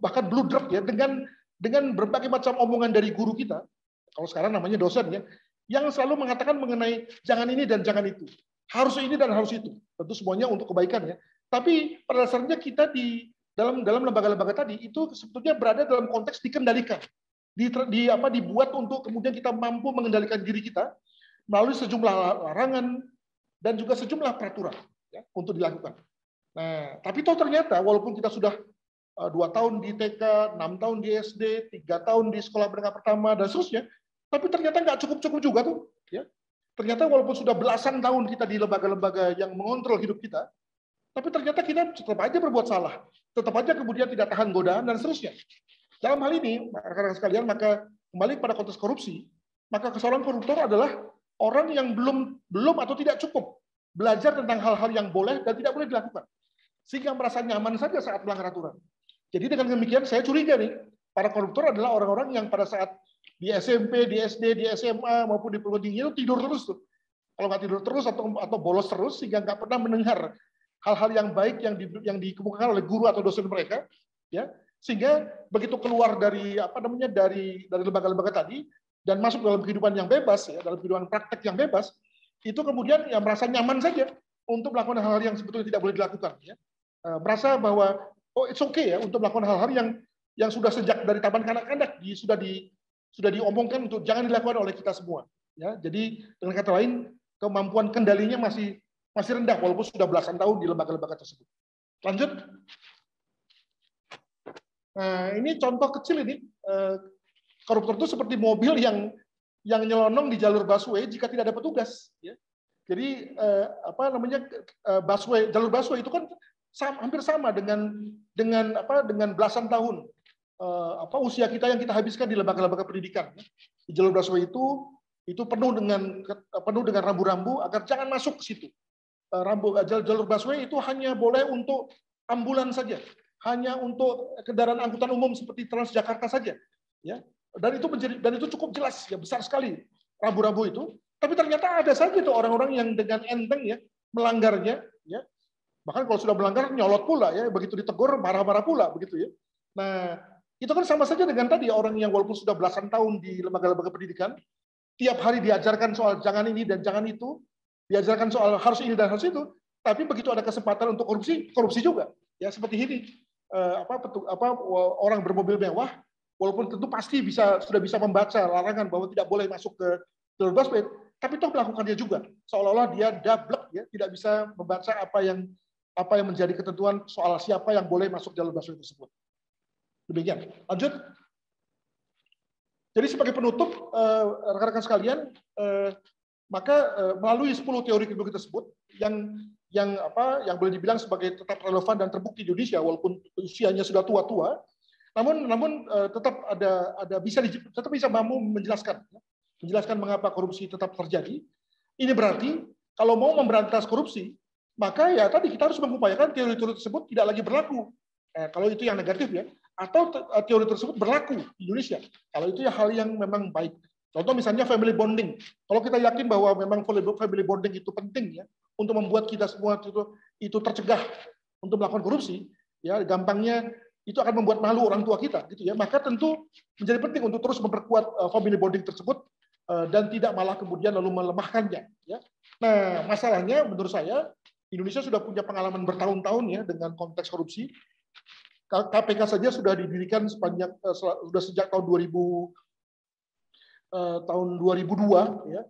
F: bahkan bludruk ya dengan berbagai macam omongan dari guru kita. Kalau sekarang namanya dosen ya, yang selalu mengatakan mengenai jangan ini dan jangan itu, harus ini dan harus itu. Tentu semuanya untuk kebaikan ya. Tapi pada dasarnya kita di dalam lembaga-lembaga tadi itu sebetulnya berada dalam konteks dikendalikan, dibuat untuk kemudian kita mampu mengendalikan diri kita melalui sejumlah larangan dan juga sejumlah peraturan ya, untuk dilakukan. Nah, tapi toh ternyata walaupun kita sudah 2 tahun di TK, 6 tahun di SD, 3 tahun di sekolah menengah pertama dan seterusnya, tapi ternyata nggak cukup-cukup juga tuh. Ya. Ternyata walaupun sudah belasan tahun kita di lembaga-lembaga yang mengontrol hidup kita, tapi ternyata kita tetap aja berbuat salah, tetap aja kemudian tidak tahan godaan dan seterusnya. Dalam hal ini, rekan-rekan sekalian, maka kembali pada konteks korupsi, maka seorang koruptor adalah orang yang belum atau tidak cukup belajar tentang hal-hal yang boleh dan tidak boleh dilakukan, sehingga merasa nyaman saja saat melanggar aturan. Jadi dengan demikian saya curiga nih, para koruptor adalah orang-orang yang pada saat di SMP, di SD, di SMA maupun di perguruan tinggi itu tidur terus tuh. Kalau nggak tidur terus atau bolos terus sehingga nggak pernah mendengar hal-hal yang baik yang dikemukakan oleh guru atau dosen mereka, ya sehingga begitu keluar dari dari lembaga-lembaga tadi dan masuk dalam kehidupan yang bebas, ya dalam kehidupan praktek yang bebas, itu kemudian ya merasa nyaman saja untuk melakukan hal-hal yang sebetulnya tidak boleh dilakukan, ya merasa bahwa oh it's okay ya untuk melakukan hal-hal yang sudah sejak dari taman kanak-kanak sudah diomongkan untuk jangan dilakukan oleh kita semua. Ya, jadi dengan kata lain kemampuan kendalinya masih rendah walaupun sudah belasan tahun di lembaga-lembaga tersebut. Lanjut. Nah ini contoh kecil ini koruptor itu seperti mobil yang nyelonong di jalur busway jika tidak ada petugas. Ya. Jadi jalur busway itu kan hampir sama dengan belasan tahun usia kita yang kita habiskan di lembaga-lembaga pendidikan. Di jalur busway itu penuh dengan rambu-rambu agar jangan masuk ke situ. Jalur busway itu hanya boleh untuk ambulan saja, hanya untuk kendaraan angkutan umum seperti Transjakarta saja, ya. Dan itu cukup jelas, ya besar sekali rambu-rambu itu. Tapi ternyata ada saja tuh orang-orang yang dengan enteng ya melanggarnya, ya. Bahkan kalau sudah melanggar nyolot pula ya, begitu ditegur marah-marah pula begitu ya. Nah, itu kan sama saja dengan tadi orang yang walaupun sudah belasan tahun di lembaga-lembaga pendidikan, tiap hari diajarkan soal jangan ini dan jangan itu, diajarkan soal harus ini dan harus itu, tapi begitu ada kesempatan untuk korupsi juga. Ya seperti ini. Orang bermobil mewah walaupun tentu pasti sudah bisa membaca larangan bahwa tidak boleh masuk ke jalur busway, tapi toh melakukannya juga. Seolah-olah dia dablek ya, tidak bisa membaca apa yang menjadi ketentuan soal siapa yang boleh masuk jalur busway tersebut. Demikian. Lanjut. Jadi sebagai penutup, rekan-rekan sekalian, maka melalui 10 teori kriminologi tersebut yang boleh dibilang sebagai tetap relevan dan terbukti di Indonesia walaupun usianya sudah tua-tua, namun tetap tetap bisa mampu menjelaskan mengapa korupsi tetap terjadi. Ini berarti kalau mau memberantas korupsi, maka ya tadi kita harus mengupayakan teori-teori tersebut tidak lagi berlaku. Kalau itu yang negatif ya, atau teori tersebut berlaku di Indonesia. Kalau itu ya hal yang memang baik. Contoh misalnya family bonding. Kalau kita yakin bahwa memang family bonding itu penting ya untuk membuat kita semua itu tercegah untuk melakukan korupsi, ya gampangnya itu akan membuat malu orang tua kita, gitu ya. Maka tentu menjadi penting untuk terus memperkuat family bonding tersebut dan tidak malah kemudian lalu melemahkannya. Ya. Nah, masalahnya menurut saya Indonesia sudah punya pengalaman bertahun-tahun ya dengan konteks korupsi. KPK saja sudah didirikan sudah sejak tahun 2002 ya.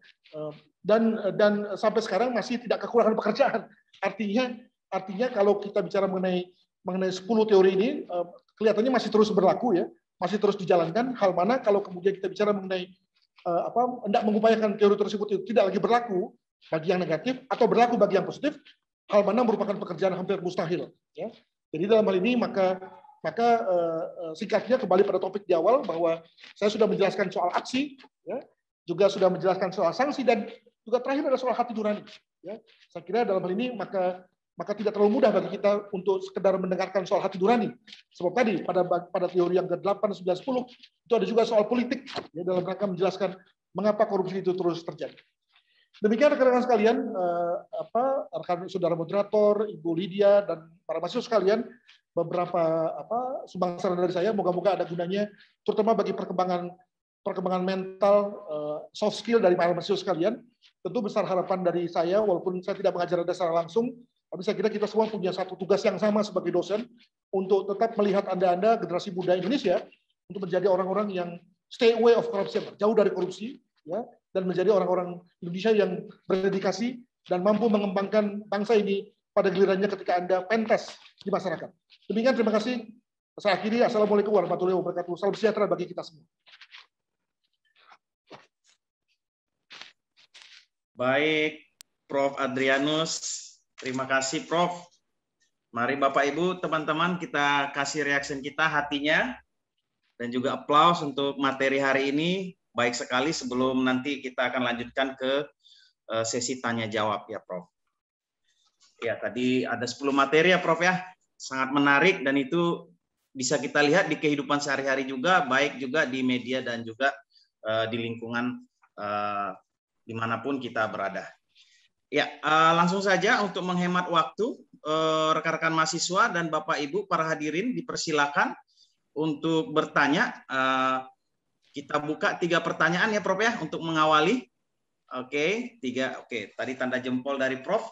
F: Dan sampai sekarang masih tidak kekurangan pekerjaan. Artinya kalau kita bicara mengenai 10 teori ini kelihatannya masih terus berlaku ya, masih terus dijalankan. Hal mana kalau kemudian kita bicara mengenai hendak mengupayakan teori tersebut itu tidak lagi berlaku bagi yang negatif atau berlaku bagi yang positif, hal mana merupakan pekerjaan hampir mustahil ya. Jadi dalam hal ini maka singkatnya kembali pada topik di awal bahwa saya sudah menjelaskan soal aksi, ya, juga sudah menjelaskan soal sanksi, dan juga terakhir adalah soal hati nurani. Ya. Saya kira dalam hal ini maka tidak terlalu mudah bagi kita untuk sekedar mendengarkan soal hati nurani. Sebab tadi pada teori yang ke-8, 9, 10 itu ada juga soal politik, ya, dalam rangka menjelaskan mengapa korupsi itu terus terjadi. Demikian rekan-rekan sekalian, rekan saudara moderator, Ibu Lydia, dan para mahasiswa sekalian, beberapa sumbangan dari saya, moga-moga ada gunanya, terutama bagi perkembangan mental, soft skill dari para mahasiswa sekalian. Tentu besar harapan dari saya, walaupun saya tidak mengajar Anda secara langsung, tapi saya kira kita semua punya satu tugas yang sama sebagai dosen, untuk tetap melihat Anda generasi muda Indonesia, untuk menjadi orang-orang yang stay away of corruption, jauh dari korupsi, ya, dan menjadi orang-orang Indonesia yang berdedikasi dan mampu mengembangkan bangsa ini pada gilirannya ketika Anda pentas di masyarakat. Demikian, terima kasih. Saya akhiri. Assalamualaikum warahmatullahi wabarakatuh. Salam sejahtera bagi kita semua.
E: Baik, Prof. Adrianus. Terima kasih, Prof. Mari Bapak Ibu, teman-teman, kita kasih reaction kita hatinya dan juga aplaus untuk materi hari ini. Baik sekali, sebelum nanti kita akan lanjutkan ke sesi tanya jawab ya, Prof. Ya, tadi ada 10 materi ya, Prof ya. Sangat menarik dan itu bisa kita lihat di kehidupan sehari-hari juga, baik juga di media dan juga di lingkungan dimanapun kita berada. Ya, langsung saja untuk menghemat waktu, rekan-rekan mahasiswa dan Bapak Ibu para hadirin dipersilakan untuk bertanya. Kita buka 3 pertanyaan ya, Prof ya, untuk mengawali. Oke, 3. Oke, tadi tanda jempol dari Prof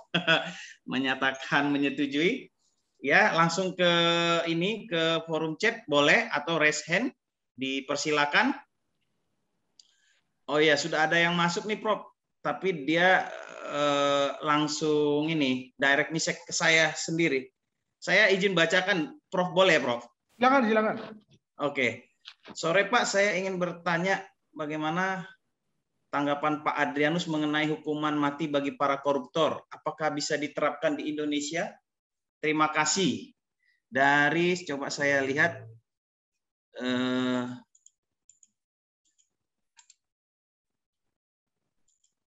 E: menyatakan menyetujui. Ya, langsung ke ini, ke forum chat boleh atau raise hand, dipersilakan. Oh ya, sudah ada yang masuk nih, Prof. Tapi dia langsung ini direct message ke saya sendiri. Saya izin bacakan, Prof, boleh, Prof?
F: Silakan.
E: Oke. Sore Pak, saya ingin bertanya bagaimana tanggapan Pak Adrianus mengenai hukuman mati bagi para koruptor. Apakah bisa diterapkan di Indonesia? Terima kasih. Dari, coba saya lihat,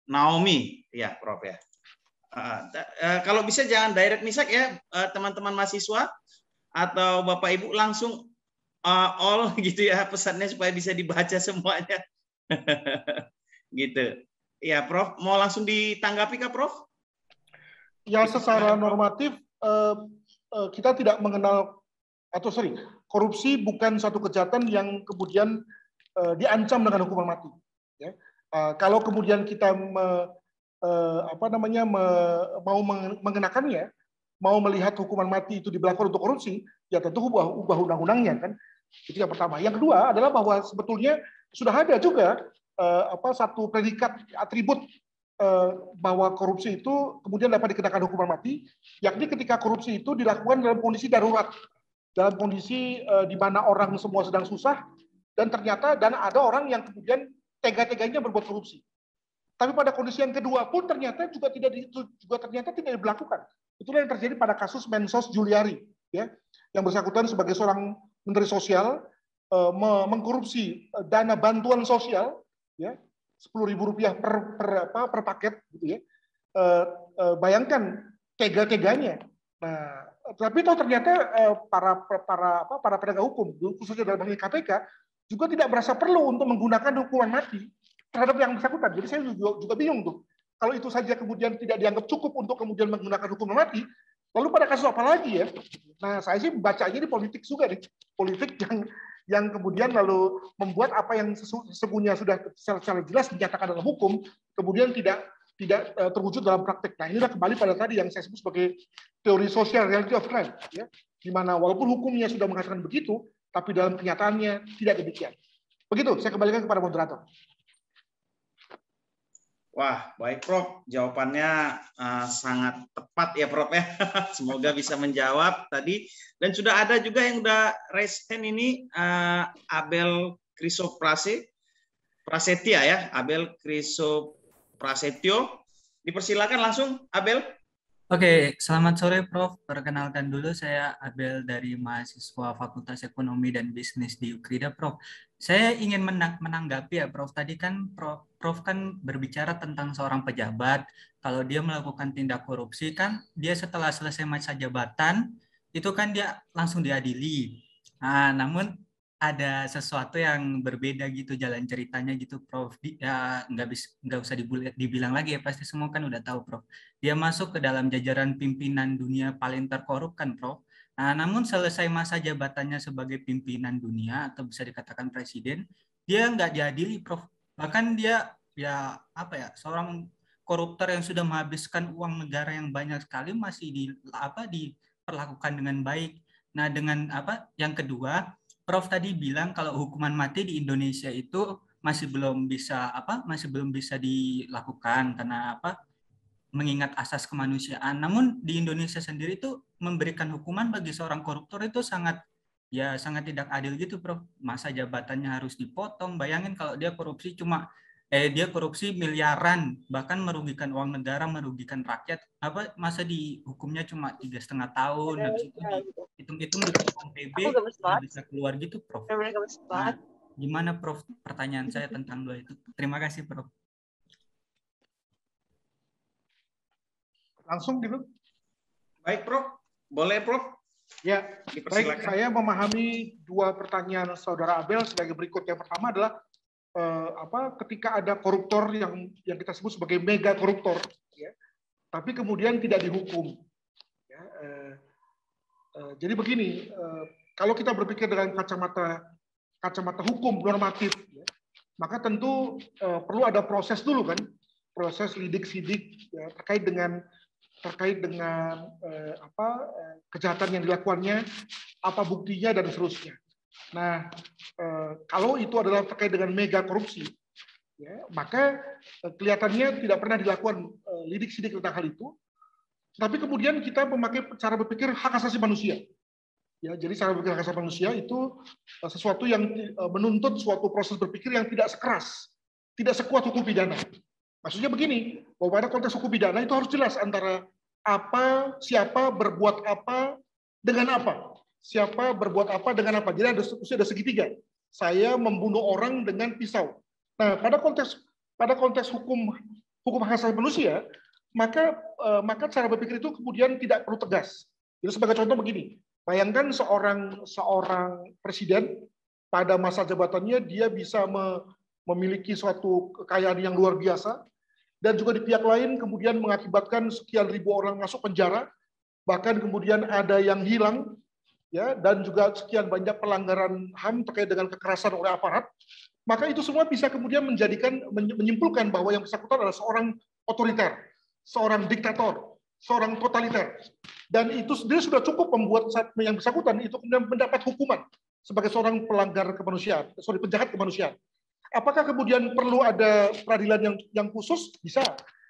E: Naomi, ya Prof ya. Kalau bisa jangan direct message ya, teman-teman mahasiswa atau Bapak Ibu, langsung all gitu ya pesannya supaya bisa dibaca semuanya. Gitu. Ya Prof, mau langsung ditanggapi kah Prof?
F: Ya, secara normatif kita tidak mengenal, korupsi bukan satu kejahatan yang kemudian diancam dengan hukuman mati. Ya. Kalau kemudian kita mau mengenakannya, mau melihat hukuman mati itu diberlakukan untuk korupsi, ya tentu ubah undang-undangnya kan. Itu yang pertama. Yang kedua adalah bahwa sebetulnya sudah ada juga satu predikat atribut bahwa korupsi itu kemudian dapat dikenakan hukuman mati, yakni ketika korupsi itu dilakukan dalam kondisi darurat, dalam kondisi di mana orang semua sedang susah dan ada orang yang kemudian tega-teganya berbuat korupsi. Tapi pada kondisi yang kedua pun ternyata tidak diberlakukan. Itulah yang terjadi pada kasus Mensos Juliari, ya, yang bersangkutan sebagai seorang menteri sosial mengkorupsi dana bantuan sosial, ya, Rp10.000 per paket, gitu ya. Bayangkan tega-teganya. Nah, tapi tahu ternyata para penegak hukum, khususnya dalam hal KPK, juga tidak merasa perlu untuk menggunakan hukuman mati terhadap yang bersangkutan. Jadi saya juga bingung tuh. Kalau itu saja kemudian tidak dianggap cukup untuk kemudian menggunakan hukuman mati, lalu pada kasus apa lagi ya? Nah, saya sih bacanya di politik juga nih. Politik yang kemudian lalu membuat apa yang sesungguhnya sudah secara jelas dinyatakan dalam hukum, kemudian tidak terwujud dalam praktek. Nah, inilah kembali pada tadi yang saya sebut sebagai teori sosial reality of crime, ya, di mana walaupun hukumnya sudah mengatakan begitu, tapi dalam kenyataannya tidak demikian. Begitu, saya kembalikan kepada moderator.
E: Wah, baik Prof. Jawabannya sangat tepat ya Prof ya. Semoga bisa menjawab tadi. Dan sudah ada juga yang udah raise hand ini, Abel Prasetya ya. Abel Prasetyo. Dipersilakan langsung, Abel.
G: Oke, selamat sore Prof. Perkenalkan dulu saya Abel dari mahasiswa Fakultas Ekonomi dan Bisnis di Ukrida, Prof. Saya ingin menanggapi ya, Prof. Tadi kan Prof kan berbicara tentang seorang pejabat. Kalau dia melakukan tindak korupsi kan dia setelah selesai masa jabatan itu kan dia langsung diadili. Nah, namun ada sesuatu yang berbeda gitu jalan ceritanya gitu, Prof. Ya nggak usah dibilang lagi ya, pasti semua kan udah tahu, Prof. Dia masuk ke dalam jajaran pimpinan dunia paling terkorup kan, Prof. Nah, namun selesai masa jabatannya sebagai pimpinan dunia atau bisa dikatakan presiden, dia nggak diadili, Prof. Bahkan dia ya apa ya, seorang koruptor yang sudah menghabiskan uang negara yang banyak sekali masih diperlakukan dengan baik. Nah, dengan apa? Yang kedua, Prof tadi bilang kalau hukuman mati di Indonesia itu masih belum bisa dilakukan karena mengingat asas kemanusiaan. Namun di Indonesia sendiri itu memberikan hukuman bagi seorang koruptor itu sangat tidak adil gitu, Prof. Masa jabatannya harus dipotong. Bayangin kalau dia korupsi miliaran, bahkan merugikan uang negara, merugikan rakyat. Masa dihukumnya cuma 3,5 tahun, habis itu dihitung-hitung dipotong PB, bisa keluar gitu, Prof. Nah, gimana, Prof? Pertanyaan saya tentang dua itu. Terima kasih, Prof.
F: Langsung gitu.
E: Baik, Prof. Boleh, Prof.
F: Ya, baik. Saya memahami dua pertanyaan Saudara Abel sebagai berikut. Yang pertama adalah ketika ada koruptor yang kita sebut sebagai mega koruptor, ya, tapi kemudian tidak dihukum. Ya, jadi begini, kalau kita berpikir dengan kacamata hukum normatif, ya, maka tentu perlu ada proses dulu kan, proses lidik-sidik ya, terkait dengan kejahatan yang dilakukannya, apa buktinya dan seterusnya. Nah, kalau itu adalah terkait dengan mega korupsi, ya, maka kelihatannya tidak pernah dilakukan lidik-sidik tentang hal itu. Tapi kemudian kita memakai cara berpikir hak asasi manusia. Ya, jadi cara berpikir hak asasi manusia itu sesuatu yang menuntut suatu proses berpikir yang tidak sekeras, tidak sekuat hukum pidana. Maksudnya begini, bahwa pada konteks hukum pidana itu harus jelas antara siapa berbuat apa dengan apa. Siapa berbuat apa dengan apa. Jadi ada segitiga. Saya membunuh orang dengan pisau. Nah, pada konteks hukum hak asasi manusia, maka cara berpikir itu kemudian tidak perlu tegas. Jadi sebagai contoh begini, bayangkan seorang presiden pada masa jabatannya dia bisa memiliki suatu kekayaan yang luar biasa, dan juga di pihak lain kemudian mengakibatkan sekian ribu orang masuk penjara, bahkan kemudian ada yang hilang, ya, dan juga sekian banyak pelanggaran HAM terkait dengan kekerasan oleh aparat, maka itu semua bisa kemudian menyimpulkan bahwa yang bersangkutan adalah seorang otoriter, seorang diktator, seorang totaliter. Dan itu sendiri sudah cukup membuat yang bersangkutan itu kemudian mendapat hukuman sebagai seorang penjahat kemanusiaan. Apakah kemudian perlu ada peradilan yang khusus? Bisa.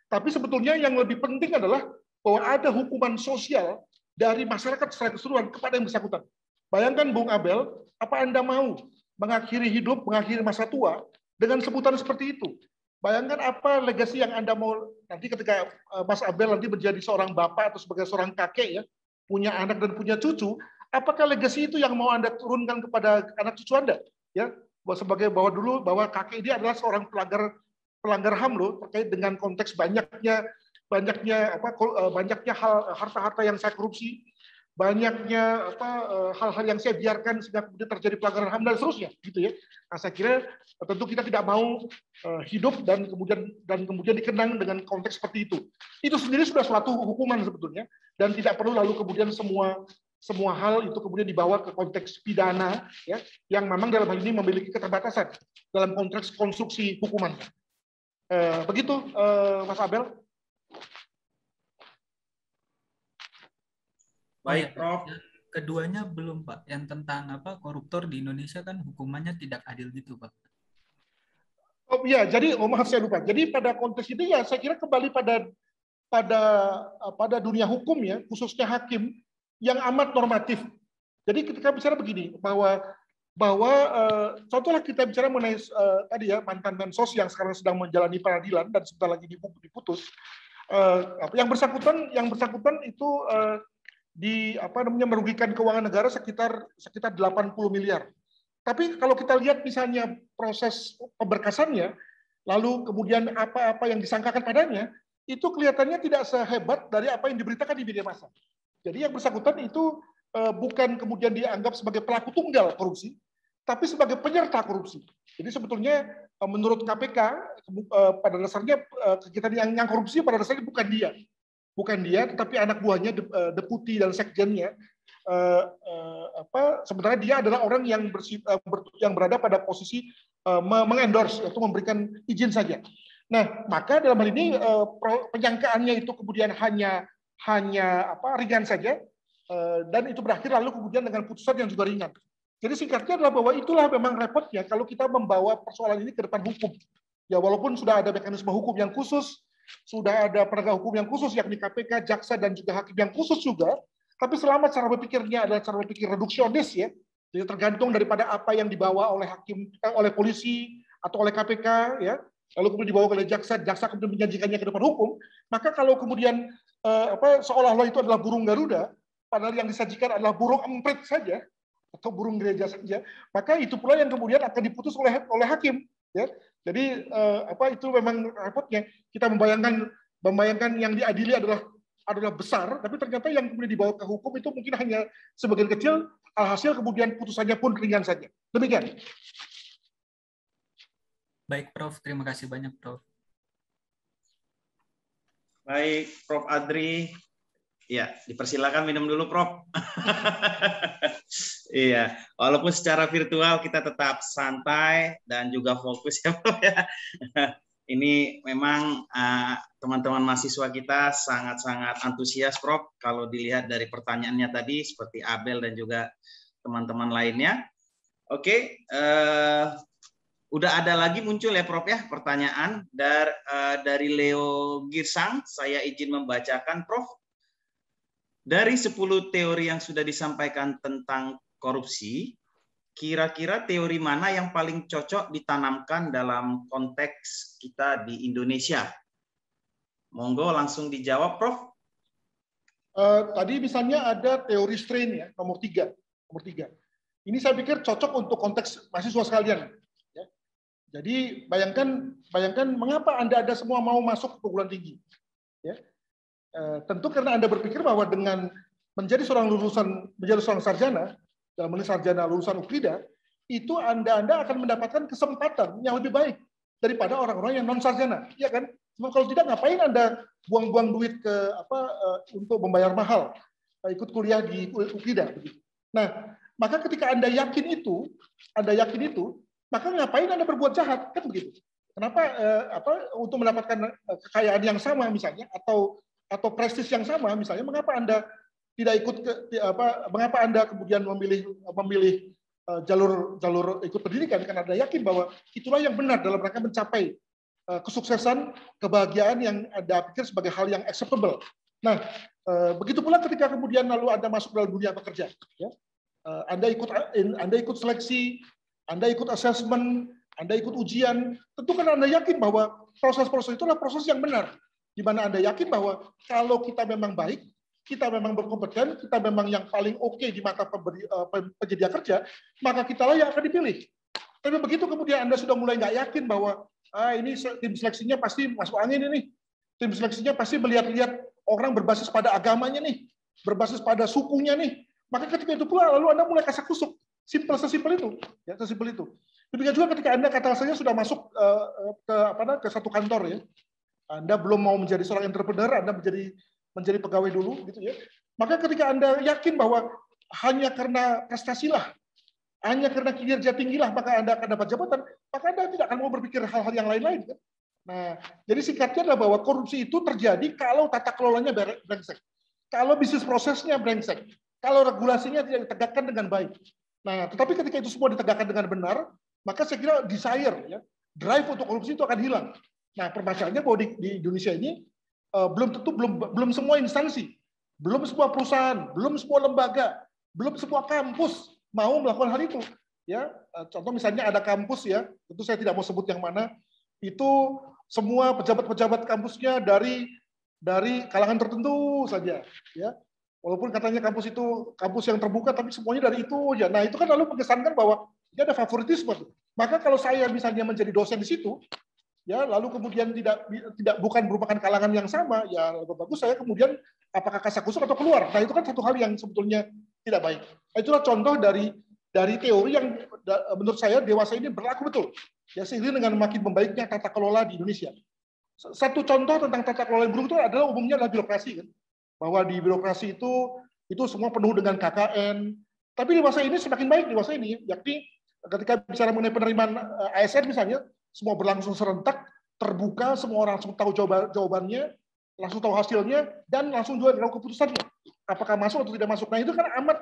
F: Tapi sebetulnya yang lebih penting adalah bahwa ada hukuman sosial dari masyarakat secara keseluruhan kepada yang bersangkutan. Bayangkan Bung Abel, apa Anda mau mengakhiri hidup, mengakhiri masa tua dengan sebutan seperti itu? Bayangkan apa legasi yang Anda mau nanti ketika Mas Abel nanti menjadi seorang bapak atau sebagai seorang kakek, ya, punya anak dan punya cucu, apakah legasi itu yang mau Anda turunkan kepada anak cucu Anda? Ya, bahwa kakek dia adalah seorang pelanggar HAM loh, terkait dengan konteks banyaknya harta-harta yang saya korupsi, banyaknya hal-hal yang saya biarkan sehingga kemudian terjadi pelanggaran HAM dan seterusnya, gitu ya. Nah, saya kira tentu kita tidak mau hidup dan kemudian dikenang dengan konteks seperti itu. Itu sendiri sudah suatu hukuman sebetulnya, dan tidak perlu lalu kemudian semua hal itu kemudian dibawa ke konteks pidana, ya, yang memang dalam hal ini memiliki keterbatasan dalam konteks konstruksi hukuman. Begitu, Mas Abel.
E: Baik, Prof.
G: Keduanya belum, Pak. Yang tentang koruptor di Indonesia kan hukumannya tidak adil gitu, Pak.
F: Oh iya, jadi maaf saya lupa. Jadi pada konteks itu ya saya kira kembali pada dunia hukum, ya, khususnya hakim yang amat normatif. Jadi ketika bicara begini, bahwa contohlah kita bicara mengenai tadi ya mantan Mensos yang sekarang sedang menjalani peradilan dan sebentar lagi diputus. yang bersangkutan itu merugikan keuangan negara sekitar 80 miliar. Tapi kalau kita lihat misalnya proses pemberkasannya, lalu kemudian apa-apa yang disangkakan padanya, itu kelihatannya tidak sehebat dari apa yang diberitakan di media massa. Jadi yang bersangkutan itu bukan kemudian dianggap sebagai pelaku tunggal korupsi, tapi sebagai penyerta korupsi. Jadi sebetulnya menurut KPK pada dasarnya kegiatan yang korupsi pada dasarnya bukan dia, tetapi anak buahnya, deputi dan sekjennya. Sebenarnya dia adalah orang yang berada pada posisi mengendorse, yaitu memberikan izin saja. Nah, maka dalam hal ini penyangkaannya itu kemudian hanya ringan saja, dan itu berakhir lalu kemudian dengan putusan yang juga ringan. Jadi singkatnya adalah bahwa itulah memang repotnya kalau kita membawa persoalan ini ke depan hukum. Ya walaupun sudah ada mekanisme hukum yang khusus, sudah ada penegak hukum yang khusus yakni KPK, jaksa dan juga hakim yang khusus juga, tapi selama cara berpikirnya adalah cara berpikir reduksionis ya, jadi tergantung daripada apa yang dibawa oleh hakim, oleh polisi atau oleh KPK ya, lalu kemudian dibawa oleh jaksa kemudian menjanjikannya ke depan hukum, maka kalau kemudian seolah-olah itu adalah burung Garuda, padahal yang disajikan adalah burung emprit saja atau burung gereja saja, maka itu pula yang kemudian akan diputus oleh hakim ya. Jadi itu memang repotnya kita membayangkan yang diadili adalah besar, tapi ternyata yang kemudian dibawa ke hukum itu mungkin hanya sebagian kecil, alhasil kemudian putusannya pun ringan saja. Demikian.
G: Baik, Prof. Terima kasih banyak, Prof.
E: Baik, Prof. Adri. Ya, dipersilakan minum dulu, Prof. Iya, walaupun secara virtual kita tetap santai dan juga fokus ya, Prof. Ya. Ini memang teman-teman mahasiswa kita sangat-sangat antusias, Prof. Kalau dilihat dari pertanyaannya tadi, seperti Abel dan juga teman-teman lainnya. Oke, udah ada lagi muncul ya, Prof. Ya, pertanyaan dari Leo Girsang. Saya izin membacakan, Prof. Dari 10 teori yang sudah disampaikan tentang korupsi, kira-kira teori mana yang paling cocok ditanamkan dalam konteks kita di Indonesia? Monggo langsung dijawab, Prof.
F: Tadi misalnya ada teori strain ya, nomor 3. Ini saya pikir cocok untuk konteks mahasiswa sekalian. Ya. Jadi bayangkan mengapa Anda semua mau masuk ke perguruan tinggi. Ya. Tentu karena Anda berpikir bahwa dengan menjadi seorang sarjana, dalam hal sarjana lulusan UKIDA, itu Anda akan mendapatkan kesempatan yang lebih baik daripada orang-orang yang non sarjana, ya kan? Sebab kalau tidak, ngapain Anda buang-buang duit untuk membayar mahal ikut kuliah di UKIDA? Nah, maka ketika Anda yakin itu, maka ngapain Anda berbuat jahat, kan begitu? Kenapa untuk mendapatkan kekayaan yang sama misalnya atau prestis yang sama misalnya, mengapa Anda tidak ikut mengapa Anda kemudian memilih jalur ikut pendidikan, karena Anda yakin bahwa itulah yang benar dalam rangka mencapai kesuksesan, kebahagiaan yang Anda pikir sebagai hal yang acceptable. Nah, begitu pula ketika kemudian lalu Anda masuk dalam dunia pekerja, ya. Anda ikut seleksi, Anda ikut assessment, Anda ikut ujian, tentu kan Anda yakin bahwa proses-proses itu adalah proses yang benar, di mana Anda yakin bahwa kalau kita memang baik, kita memang berkompeten, kita memang yang paling oke di mata penyedia kerja, maka kitalah yang akan dipilih. Tapi begitu kemudian Anda sudah mulai nggak yakin bahwa ini tim seleksinya pasti masuk angin ini, tim seleksinya pasti melihat-lihat orang berbasis pada agamanya nih, berbasis pada sukunya nih, maka ketika itu pula lalu Anda mulai kasak-kusuk. Sesimpel itu, ya, sesimpel itu. Demikian juga ketika Anda katakannya sudah masuk ke satu kantor ya, Anda belum mau menjadi seorang entrepreneur, Anda menjadi pegawai dulu gitu ya. Maka ketika Anda yakin bahwa hanya karena prestasilah, hanya karena kinerja tinggilah maka Anda akan dapat jabatan, maka Anda tidak akan mau berpikir hal-hal yang lain-lain kan. Nah, jadi singkatnya adalah bahwa korupsi itu terjadi kalau tata kelolanya brengsek. Kalau bisnis prosesnya brengsek, kalau regulasinya tidak ditegakkan dengan baik. Nah, tetapi ketika itu semua ditegakkan dengan benar, maka saya kira desire ya, drive untuk korupsi itu akan hilang. Nah, permasalahannya bahwa di Indonesia ini belum semua instansi, belum sebuah perusahaan, belum sebuah lembaga, belum sebuah kampus mau melakukan hal itu. Ya, contoh misalnya ada kampus ya, tentu saya tidak mau sebut yang mana, itu semua pejabat-pejabat kampusnya dari dari kalangan tertentu saja, ya. Walaupun katanya kampus itu kampus yang terbuka, tapi semuanya dari itu aja. Nah, itu kan lalu mengesankan bahwa dia ada favoritisme. Maka kalau saya misalnya menjadi dosen di situ, ya, lalu kemudian bukan merupakan kalangan yang sama, ya lebih bagus saya kemudian apakah kasakusuk atau keluar. Nah, itu kan satu hal yang sebetulnya tidak baik. Nah, itulah contoh dari teori yang menurut saya dewasa ini berlaku betul. Ya, seiring dengan makin membaiknya tata kelola di Indonesia. Satu contoh tentang tata kelola yang buruk itu adalah umumnya adalah birokrasi, kan? Bahwa di birokrasi itu semua penuh dengan KKN. Tapi dewasa ini semakin baik dewasa ini, yakni ketika bicara mengenai penerimaan ASN misalnya, semua berlangsung serentak, terbuka, semua orang langsung tahu jawabannya, langsung tahu hasilnya, dan langsung juga tahu keputusannya. Apakah masuk atau tidak masuk. Nah, itu kan amat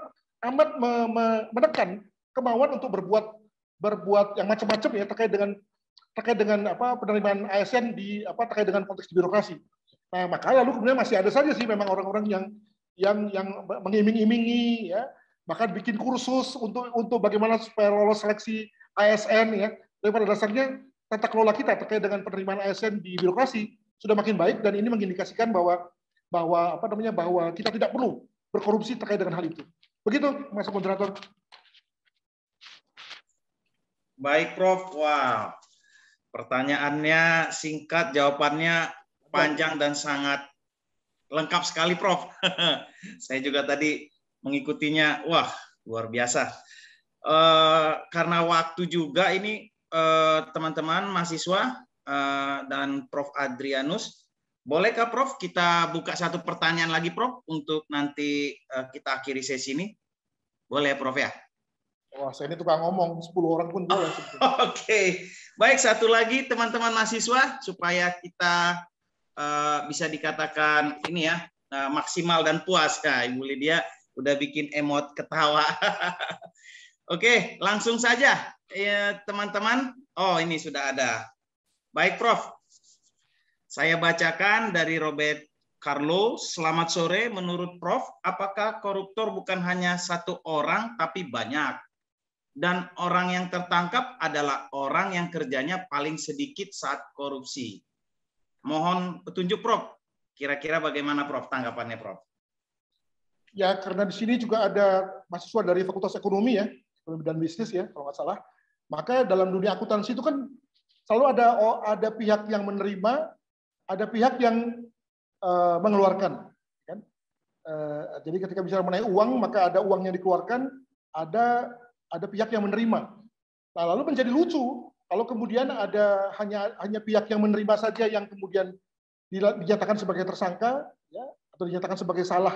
F: menekan kemauan untuk berbuat yang macam-macam ya terkait dengan penerimaan ASN terkait dengan konteks di birokrasi. Nah, maka lalu kemudian masih ada saja sih memang orang-orang yang mengiming-imingi, ya, bahkan bikin kursus untuk bagaimana supaya lolos seleksi ASN, ya. Tapi pada dasarnya tata kelola kita terkait dengan penerimaan ASN di birokrasi sudah makin baik, dan ini mengindikasikan bahwa kita tidak perlu berkorupsi terkait dengan hal itu. Begitu, Mas Moderator.
E: Baik, Prof. Wow. Pertanyaannya singkat, jawabannya panjang dan sangat lengkap sekali, Prof. Saya juga tadi mengikutinya, wah, luar biasa. Karena waktu juga ini, teman-teman mahasiswa dan Prof. Adrianus, bolehkah Prof kita buka satu pertanyaan lagi, Prof, untuk nanti kita akhiri sesi ini? Boleh, Prof, ya?
F: Wah, saya ini tukang ngomong, 10 orang pun boleh.
E: Oke. Baik, satu lagi teman-teman mahasiswa, supaya kita bisa dikatakan ini ya, maksimal dan puas. Nah, Ibu Lydia udah bikin emot ketawa. Oke, langsung saja ya, teman-teman. Oh, ini sudah ada. Baik, Prof. Saya bacakan dari Robert Carlo. Selamat sore, menurut Prof, apakah koruptor bukan hanya satu orang tapi banyak? Dan orang yang tertangkap adalah orang yang kerjanya paling sedikit saat korupsi. Mohon petunjuk, Prof. Kira-kira bagaimana, Prof, tanggapannya, Prof?
F: Ya, karena di sini juga ada mahasiswa dari Fakultas Ekonomi ya, Ekonomi dan Bisnis ya, kalau nggak salah. Maka dalam dunia akuntansi itu kan selalu ada pihak yang menerima, ada pihak yang mengeluarkan. Kan? Jadi ketika bicara mengenai uang, maka ada uang yang dikeluarkan, ada pihak yang menerima. Nah, lalu menjadi lucu kalau kemudian ada hanya pihak yang menerima saja yang kemudian dinyatakan sebagai tersangka, ya, atau dinyatakan sebagai salah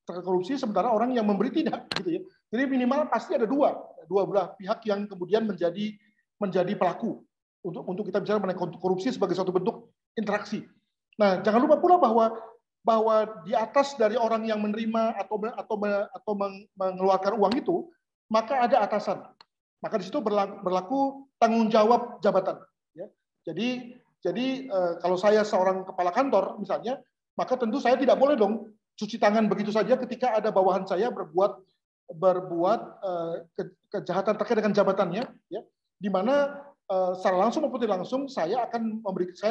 F: terkait korupsi, sementara orang yang memberi tidak, gitu ya. Jadi minimal pasti ada dua belah pihak yang kemudian menjadi pelaku untuk kita bicara mengenai korupsi sebagai suatu bentuk interaksi. Nah, jangan lupa pula bahwa di atas dari orang yang menerima atau mengeluarkan uang itu, maka ada atasan. Maka di situ berlaku tanggung jawab jabatan. Ya. Jadi kalau saya seorang kepala kantor misalnya, maka tentu saya tidak boleh dong cuci tangan begitu saja ketika ada bawahan saya berbuat kejahatan terkait dengan jabatannya, ya, di mana secara langsung maupun tidak langsung saya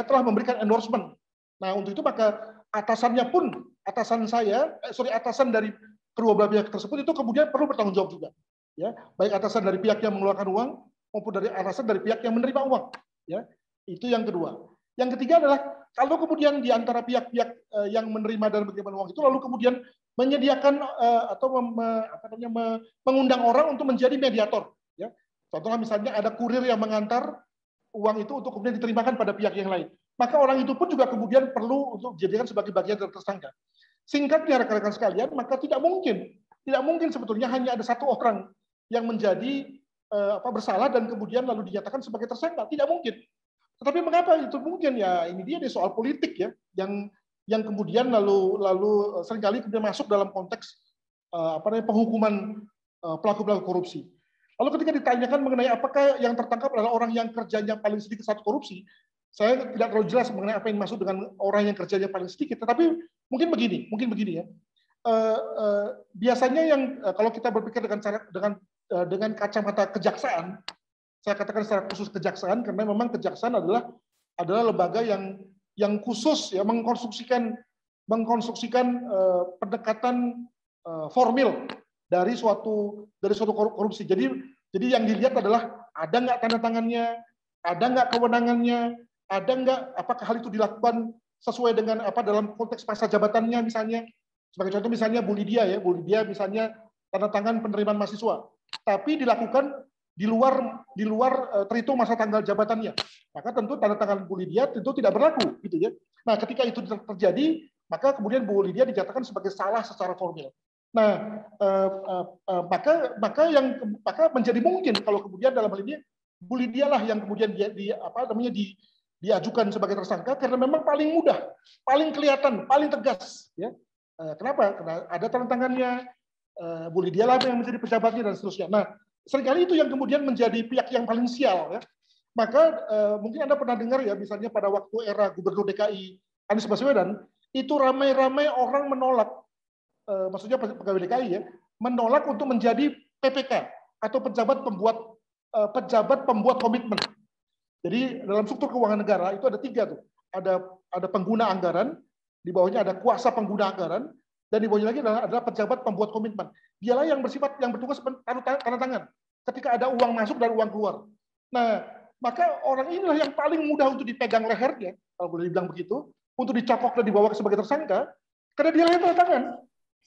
F: telah memberikan endorsement. Nah, untuk itu maka atasan dari kedua belah pihak tersebut itu kemudian perlu bertanggung jawab juga. Ya, baik atasan dari pihak yang mengeluarkan uang maupun dari atasan dari pihak yang menerima uang. Ya, itu yang kedua. Yang ketiga adalah kalau kemudian di antara pihak-pihak yang menerima dan menerima uang itu lalu kemudian menyediakan atau mengundang orang untuk menjadi mediator. Ya, contohnya misalnya ada kurir yang mengantar uang itu untuk kemudian diterimakan pada pihak yang lain. Maka orang itu pun juga kemudian perlu untuk dijadikan sebagai bagian dari tersangka. Singkatnya rekan-rekan sekalian, maka tidak mungkin sebetulnya hanya ada satu orang yang menjadi bersalah dan kemudian lalu dinyatakan sebagai tersangka. Tidak mungkin. Tetapi mengapa itu mungkin? Ya, ini dia soal politik ya, yang kemudian lalu seringkali kemudian masuk dalam konteks penghukuman pelaku-pelaku korupsi. Lalu ketika ditanyakan mengenai apakah yang tertangkap adalah orang yang kerjanya paling sedikit saat korupsi, saya tidak terlalu jelas mengenai apa yang dimaksud dengan orang yang kerjanya paling sedikit. Tetapi mungkin begini ya. Biasanya yang kalau kita berpikir dengan kacamata kejaksaan, saya katakan secara khusus kejaksaan karena memang kejaksaan adalah lembaga yang khusus ya mengkonstruksikan mengkonstruksikan pendekatan formil dari suatu korupsi. Jadi yang dilihat adalah ada nggak tanda tangannya, ada nggak kewenangannya, ada nggak apakah hal itu dilakukan sesuai dengan apa dalam konteks masa jabatannya misalnya. Sebagai contoh misalnya Bu Lydia ya, Bu Lydia misalnya tanda tangan penerimaan mahasiswa, tapi dilakukan di luar terhitung masa tanggal jabatannya. Maka tentu tanda tangan Bu Lydia tentu tidak berlaku gitu ya. Nah, ketika itu terjadi, maka kemudian Bu Lydia dinyatakan sebagai salah secara formil. Nah, maka menjadi mungkin kalau kemudian dalam hal ini Bu Lydia lah yang kemudian diajukan sebagai tersangka karena memang paling mudah, paling kelihatan, paling tegas ya. Kenapa? Karena ada tanda tangannya, Bu Lydia lah yang menjadi pejabatnya dan seterusnya. Nah, seringkali itu yang kemudian menjadi pihak yang paling sial ya. Maka mungkin Anda pernah dengar ya, misalnya pada waktu era Gubernur DKI Anies Baswedan, itu ramai-ramai orang menolak, maksudnya pegawai DKI ya, menolak untuk menjadi PPK atau pejabat pembuat komitmen. Jadi dalam struktur keuangan negara itu ada 3 tuh, ada pengguna anggaran, di bawahnya ada kuasa pengguna anggaran, dan di bawahnya lagi adalah pejabat pembuat komitmen. Dialah yang bertugas tanda tangan ketika ada uang masuk dan uang keluar. Nah, maka orang inilah yang paling mudah untuk dipegang lehernya, kalau boleh dibilang begitu, untuk dicokok dan dibawa sebagai tersangka, karena dia yang tanda tangan.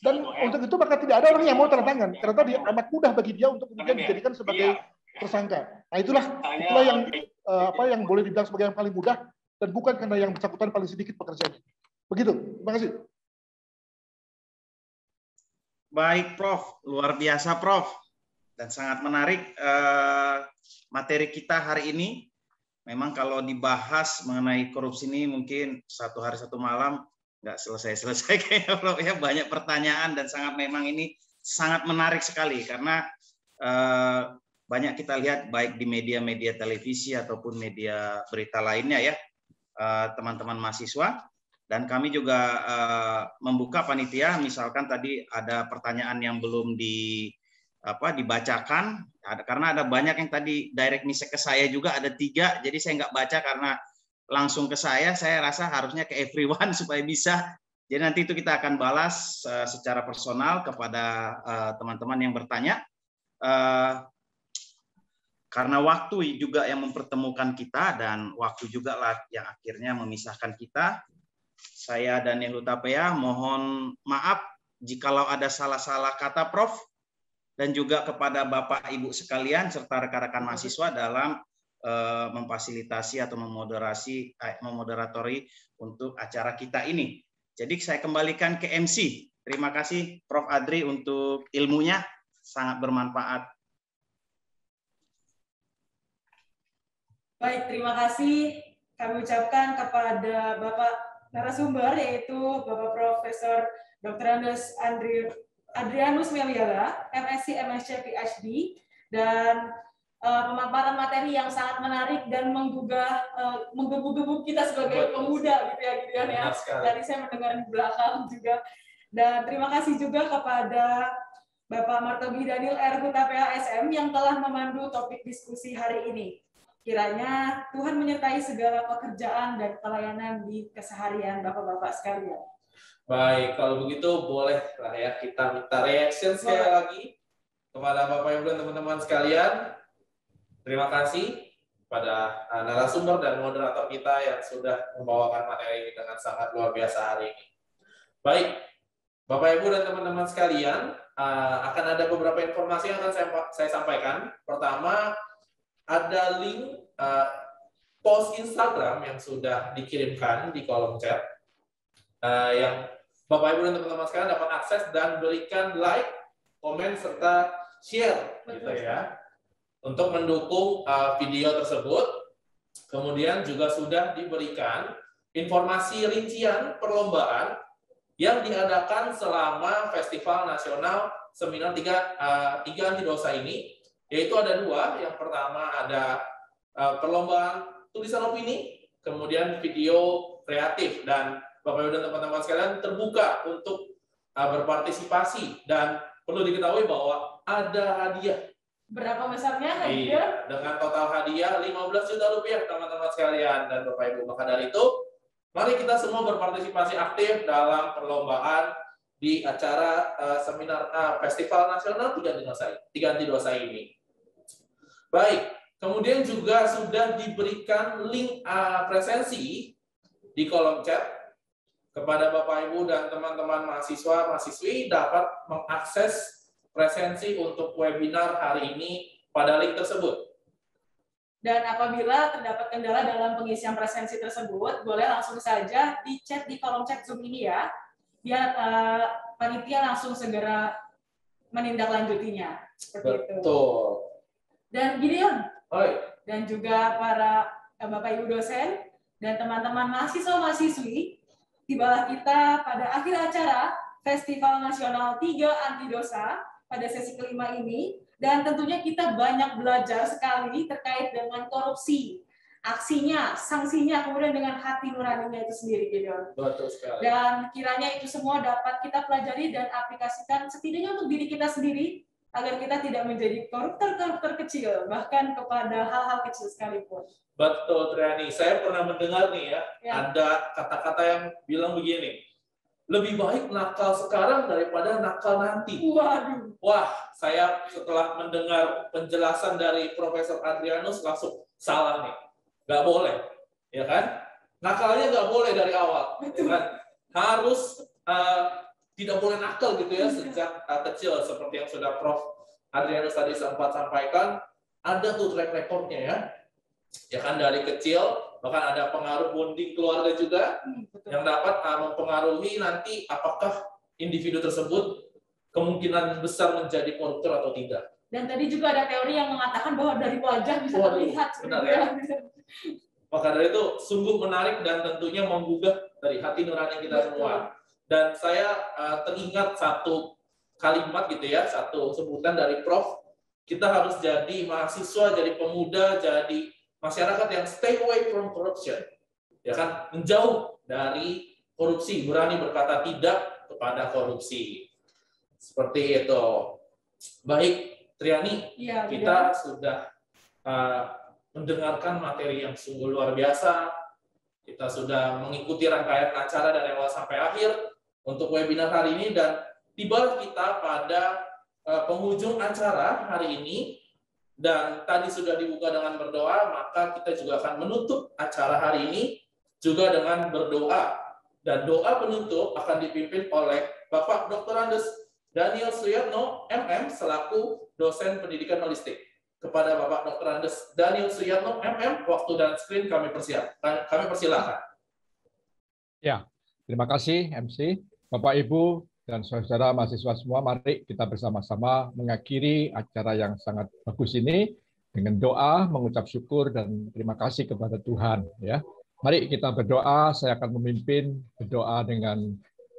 F: Dan untuk itu maka tidak ada orang yang mau tanda tangan, karena tadi amat mudah bagi dia untuk kemudian dijadikan sebagai tersangka. Nah, itulah yang boleh dibilang sebagai yang paling mudah, dan bukan karena yang bersangkutan paling sedikit pekerjaannya. Begitu. Terima kasih.
E: Baik, Prof. Luar biasa, Prof. Dan sangat menarik materi kita hari ini. Memang kalau dibahas mengenai korupsi ini mungkin 1 hari 1 malam nggak selesai-selesai kayaknya, Prof. Ya, banyak pertanyaan dan memang ini sangat menarik sekali karena banyak kita lihat baik di media-media televisi ataupun media berita lainnya ya, teman-teman mahasiswa. Dan kami juga membuka panitia, misalkan tadi ada pertanyaan yang belum dibacakan, karena ada banyak yang tadi direct message ke saya juga, ada 3, jadi saya nggak baca karena langsung ke saya rasa harusnya ke everyone supaya bisa. Jadi nanti itu kita akan balas secara personal kepada teman-teman yang bertanya. Karena waktu juga yang mempertemukan kita dan waktu juga lah yang akhirnya memisahkan kita. Saya Daniel Hutapea mohon maaf jikalau ada salah-salah kata Prof, dan juga kepada Bapak Ibu sekalian serta rekan-rekan mahasiswa dalam memfasilitasi atau memoderatori untuk acara kita ini. Jadi saya kembalikan ke MC. Terima kasih Prof Adri untuk ilmunya, sangat bermanfaat.
B: Baik, terima kasih kami ucapkan kepada Bapak narasumber, yaitu Bapak Profesor Dr. Adrianus Meliala, MSc, MSc, PhD, dan pemaparan materi yang sangat menarik dan menggebu-gebu kita sebagai pemuda gitu ya. Tadi saya mendengar di belakang juga. Dan terima kasih juga kepada Bapak Martogi Daniel R. Hutapea SM yang telah memandu topik diskusi hari ini. Kiranya Tuhan menyertai segala pekerjaan dan pelayanan di keseharian Bapak-Bapak sekalian.
A: Baik, kalau begitu bolehlah ya kita minta reaction sekali lagi kepada Bapak Ibu dan teman-teman sekalian. Terima kasih pada narasumber dan moderator kita yang sudah membawakan materi ini dengan sangat luar biasa hari ini. Baik, Bapak Ibu dan teman-teman sekalian, akan ada beberapa informasi yang akan saya sampaikan. Pertama, ada link post Instagram yang sudah dikirimkan di kolom chat yang Bapak Ibu dan teman-teman sekalian dapat akses dan berikan like, komen serta share gitu ya untuk mendukung video tersebut. Kemudian juga sudah diberikan informasi rincian perlombaan yang diadakan selama Festival Nasional Seminar 3 Anti Dosa ini. Yaitu ada 2, yang pertama ada perlombaan tulisan opini, kemudian video kreatif, dan Bapak Ibu dan teman-teman sekalian terbuka untuk berpartisipasi, dan perlu diketahui bahwa ada hadiah.
B: Berapa besarnya hadiah?
A: Iya, dengan total hadiah 15 juta rupiah teman-teman sekalian dan Bapak Ibu. Maka dari itu Mari kita semua berpartisipasi aktif dalam perlombaan di acara seminar Festival Nasional Tiga Anti Dosa ini. Baik, kemudian juga sudah diberikan link presensi di kolom chat kepada Bapak Ibu dan teman-teman mahasiswa-mahasiswi dapat mengakses presensi untuk webinar hari ini pada link tersebut.
B: Dan apabila terdapat kendala dalam pengisian presensi tersebut, boleh langsung saja di chat di kolom chat Zoom ini ya, biar panitia langsung segera menindaklanjutinya. Seperti itu.
A: Betul.
B: Dan Gideon,
A: dan
B: juga para Bapak Ibu dosen dan teman-teman mahasiswa-mahasiswi, tibalah kita pada akhir acara Festival Nasional 3 Anti Dosa pada sesi kelima ini. Dan tentunya kita banyak belajar sekali terkait dengan korupsi, aksinya, sanksinya, kemudian dengan hati nuraninya itu sendiri, Gideon.
A: Betul sekali.
B: Dan kiranya itu semua dapat kita pelajari dan aplikasikan setidaknya untuk diri kita sendiri, agar kita tidak menjadi koruptor-koruptor kecil, bahkan kepada hal-hal kecil sekalipun.
A: Betul, Triani. Saya pernah mendengar nih ya, ada kata-kata yang bilang begini, lebih baik nakal sekarang daripada nakal nanti.
B: Waduh.
A: Wah, saya setelah mendengar penjelasan dari Profesor Adrianus langsung salah nih. Nggak boleh, ya kan? Nakalnya nggak boleh dari awal. Ya kan? Harus tidak boleh nakal gitu ya sejak kecil, seperti yang sudah Prof. Adrianus tadi sempat sampaikan. Ada tuh track recordnya ya. Ya kan, dari kecil, bahkan ada pengaruh bonding keluarga juga yang dapat mempengaruhi nanti apakah individu tersebut kemungkinan besar menjadi koruptor atau tidak.
B: Dan tadi juga ada teori yang mengatakan bahwa dari wajah bisa terlihat.
A: Benar ya? Maka dari itu sungguh menarik dan tentunya menggugah dari hati nurani kita semua. Dan saya teringat satu kalimat gitu ya, satu sebutan dari Prof. Kita harus jadi mahasiswa, jadi pemuda, jadi masyarakat yang stay away from corruption, ya kan, menjauh dari korupsi, berani berkata tidak kepada korupsi, seperti itu. Baik, Triani,
B: ya,
A: kita sudah mendengarkan materi yang sungguh luar biasa. Kita sudah mengikuti rangkaian acara dari awal sampai akhir untuk webinar hari ini, dan tiba kita pada penghujung acara hari ini. Dan tadi sudah dibuka dengan berdoa, maka kita juga akan menutup acara hari ini juga dengan berdoa. Dan doa penutup akan dipimpin oleh Bapak Dr. Andes Daniel Suyatno, MM, selaku dosen pendidikan holistik. Kepada Bapak Dr. Andes Daniel Suyatno, MM, waktu dan screen kami persilakan.
H: Ya, terima kasih MC, Bapak Ibu, dan saudara mahasiswa semua, mari kita bersama-sama mengakhiri acara yang sangat bagus ini dengan doa, mengucap syukur dan terima kasih kepada Tuhan. Ya, mari kita berdoa. Saya akan memimpin berdoa dengan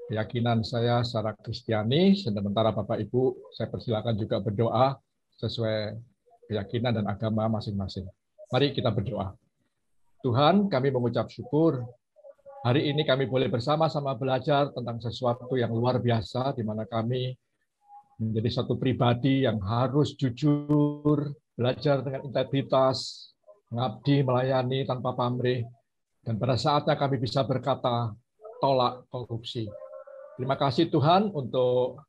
H: keyakinan saya secara Kristiani. Sementara Bapak Ibu, saya persilakan juga berdoa sesuai keyakinan dan agama masing-masing. Mari kita berdoa. Tuhan, kami mengucap syukur. Hari ini kami boleh bersama-sama belajar tentang sesuatu yang luar biasa, di mana kami menjadi satu pribadi yang harus jujur, belajar dengan integritas, mengabdi, melayani tanpa pamrih, dan pada saatnya kami bisa berkata, tolak korupsi. Terima kasih Tuhan untuk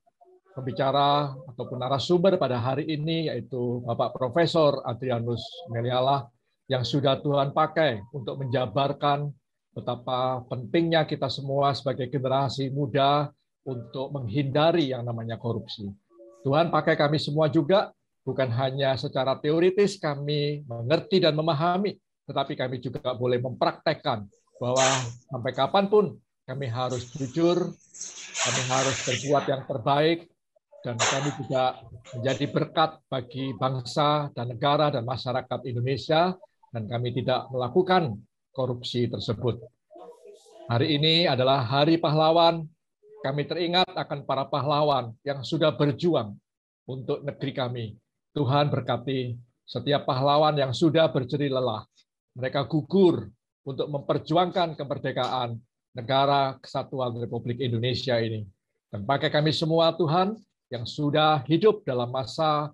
H: pembicara ataupun narasumber pada hari ini, yaitu Bapak Profesor Adrianus Meliala, yang sudah Tuhan pakai untuk menjabarkan betapa pentingnya kita semua sebagai generasi muda untuk menghindari yang namanya korupsi. Tuhan pakai kami semua juga, bukan hanya secara teoritis kami mengerti dan memahami, tetapi kami juga boleh mempraktekkan bahwa sampai kapanpun kami harus jujur, kami harus berbuat yang terbaik, dan kami juga menjadi berkat bagi bangsa dan negara dan masyarakat Indonesia, dan kami tidak melakukan korupsi tersebut. Hari ini adalah Hari Pahlawan. Kami teringat akan para pahlawan yang sudah berjuang untuk negeri kami. Tuhan berkati setiap pahlawan yang sudah berjerih lelah. Mereka gugur untuk memperjuangkan kemerdekaan negara kesatuan Republik Indonesia ini. Dan pakai kami semua Tuhan yang sudah hidup dalam masa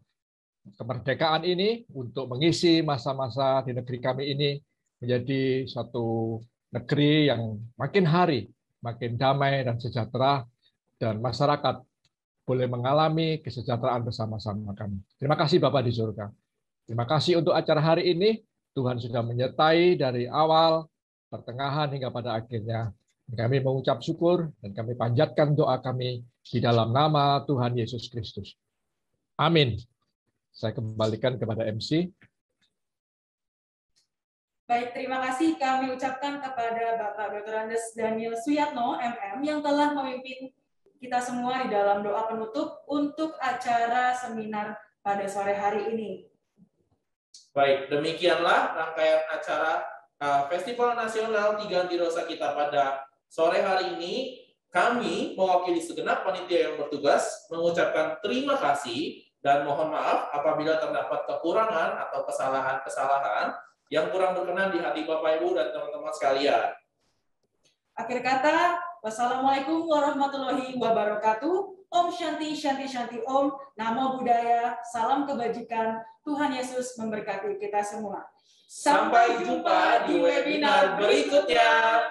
H: kemerdekaan ini untuk mengisi masa-masa di negeri kami ini menjadi suatu negeri yang makin hari makin damai dan sejahtera, dan masyarakat boleh mengalami kesejahteraan bersama-sama kami. Terima kasih Bapak di surga. Terima kasih untuk acara hari ini. Tuhan sudah menyertai dari awal, pertengahan, hingga pada akhirnya. Kami mengucap syukur dan kami panjatkan doa kami di dalam nama Tuhan Yesus Kristus. Amin. Saya kembalikan kepada MC.
B: Baik, terima kasih kami ucapkan kepada Bapak Dr. Andes Daniel Suyatno, MM, yang telah memimpin kita semua di dalam doa penutup untuk acara seminar pada sore hari ini.
A: Baik, demikianlah rangkaian acara Festival Nasional Tiga Anti Dosa kita pada sore hari ini. Kami mewakili segenap panitia yang bertugas mengucapkan terima kasih dan mohon maaf apabila terdapat kekurangan atau kesalahan-kesalahan yang kurang berkenan di hati Bapak Ibu dan teman-teman sekalian.
B: Akhir kata, wassalamualaikum warahmatullahi wabarakatuh. Om Shanti Shanti Shanti Om. Namo Buddhaya. Salam kebajikan. Tuhan Yesus memberkati kita semua.
A: Sampai jumpa di webinar berikutnya.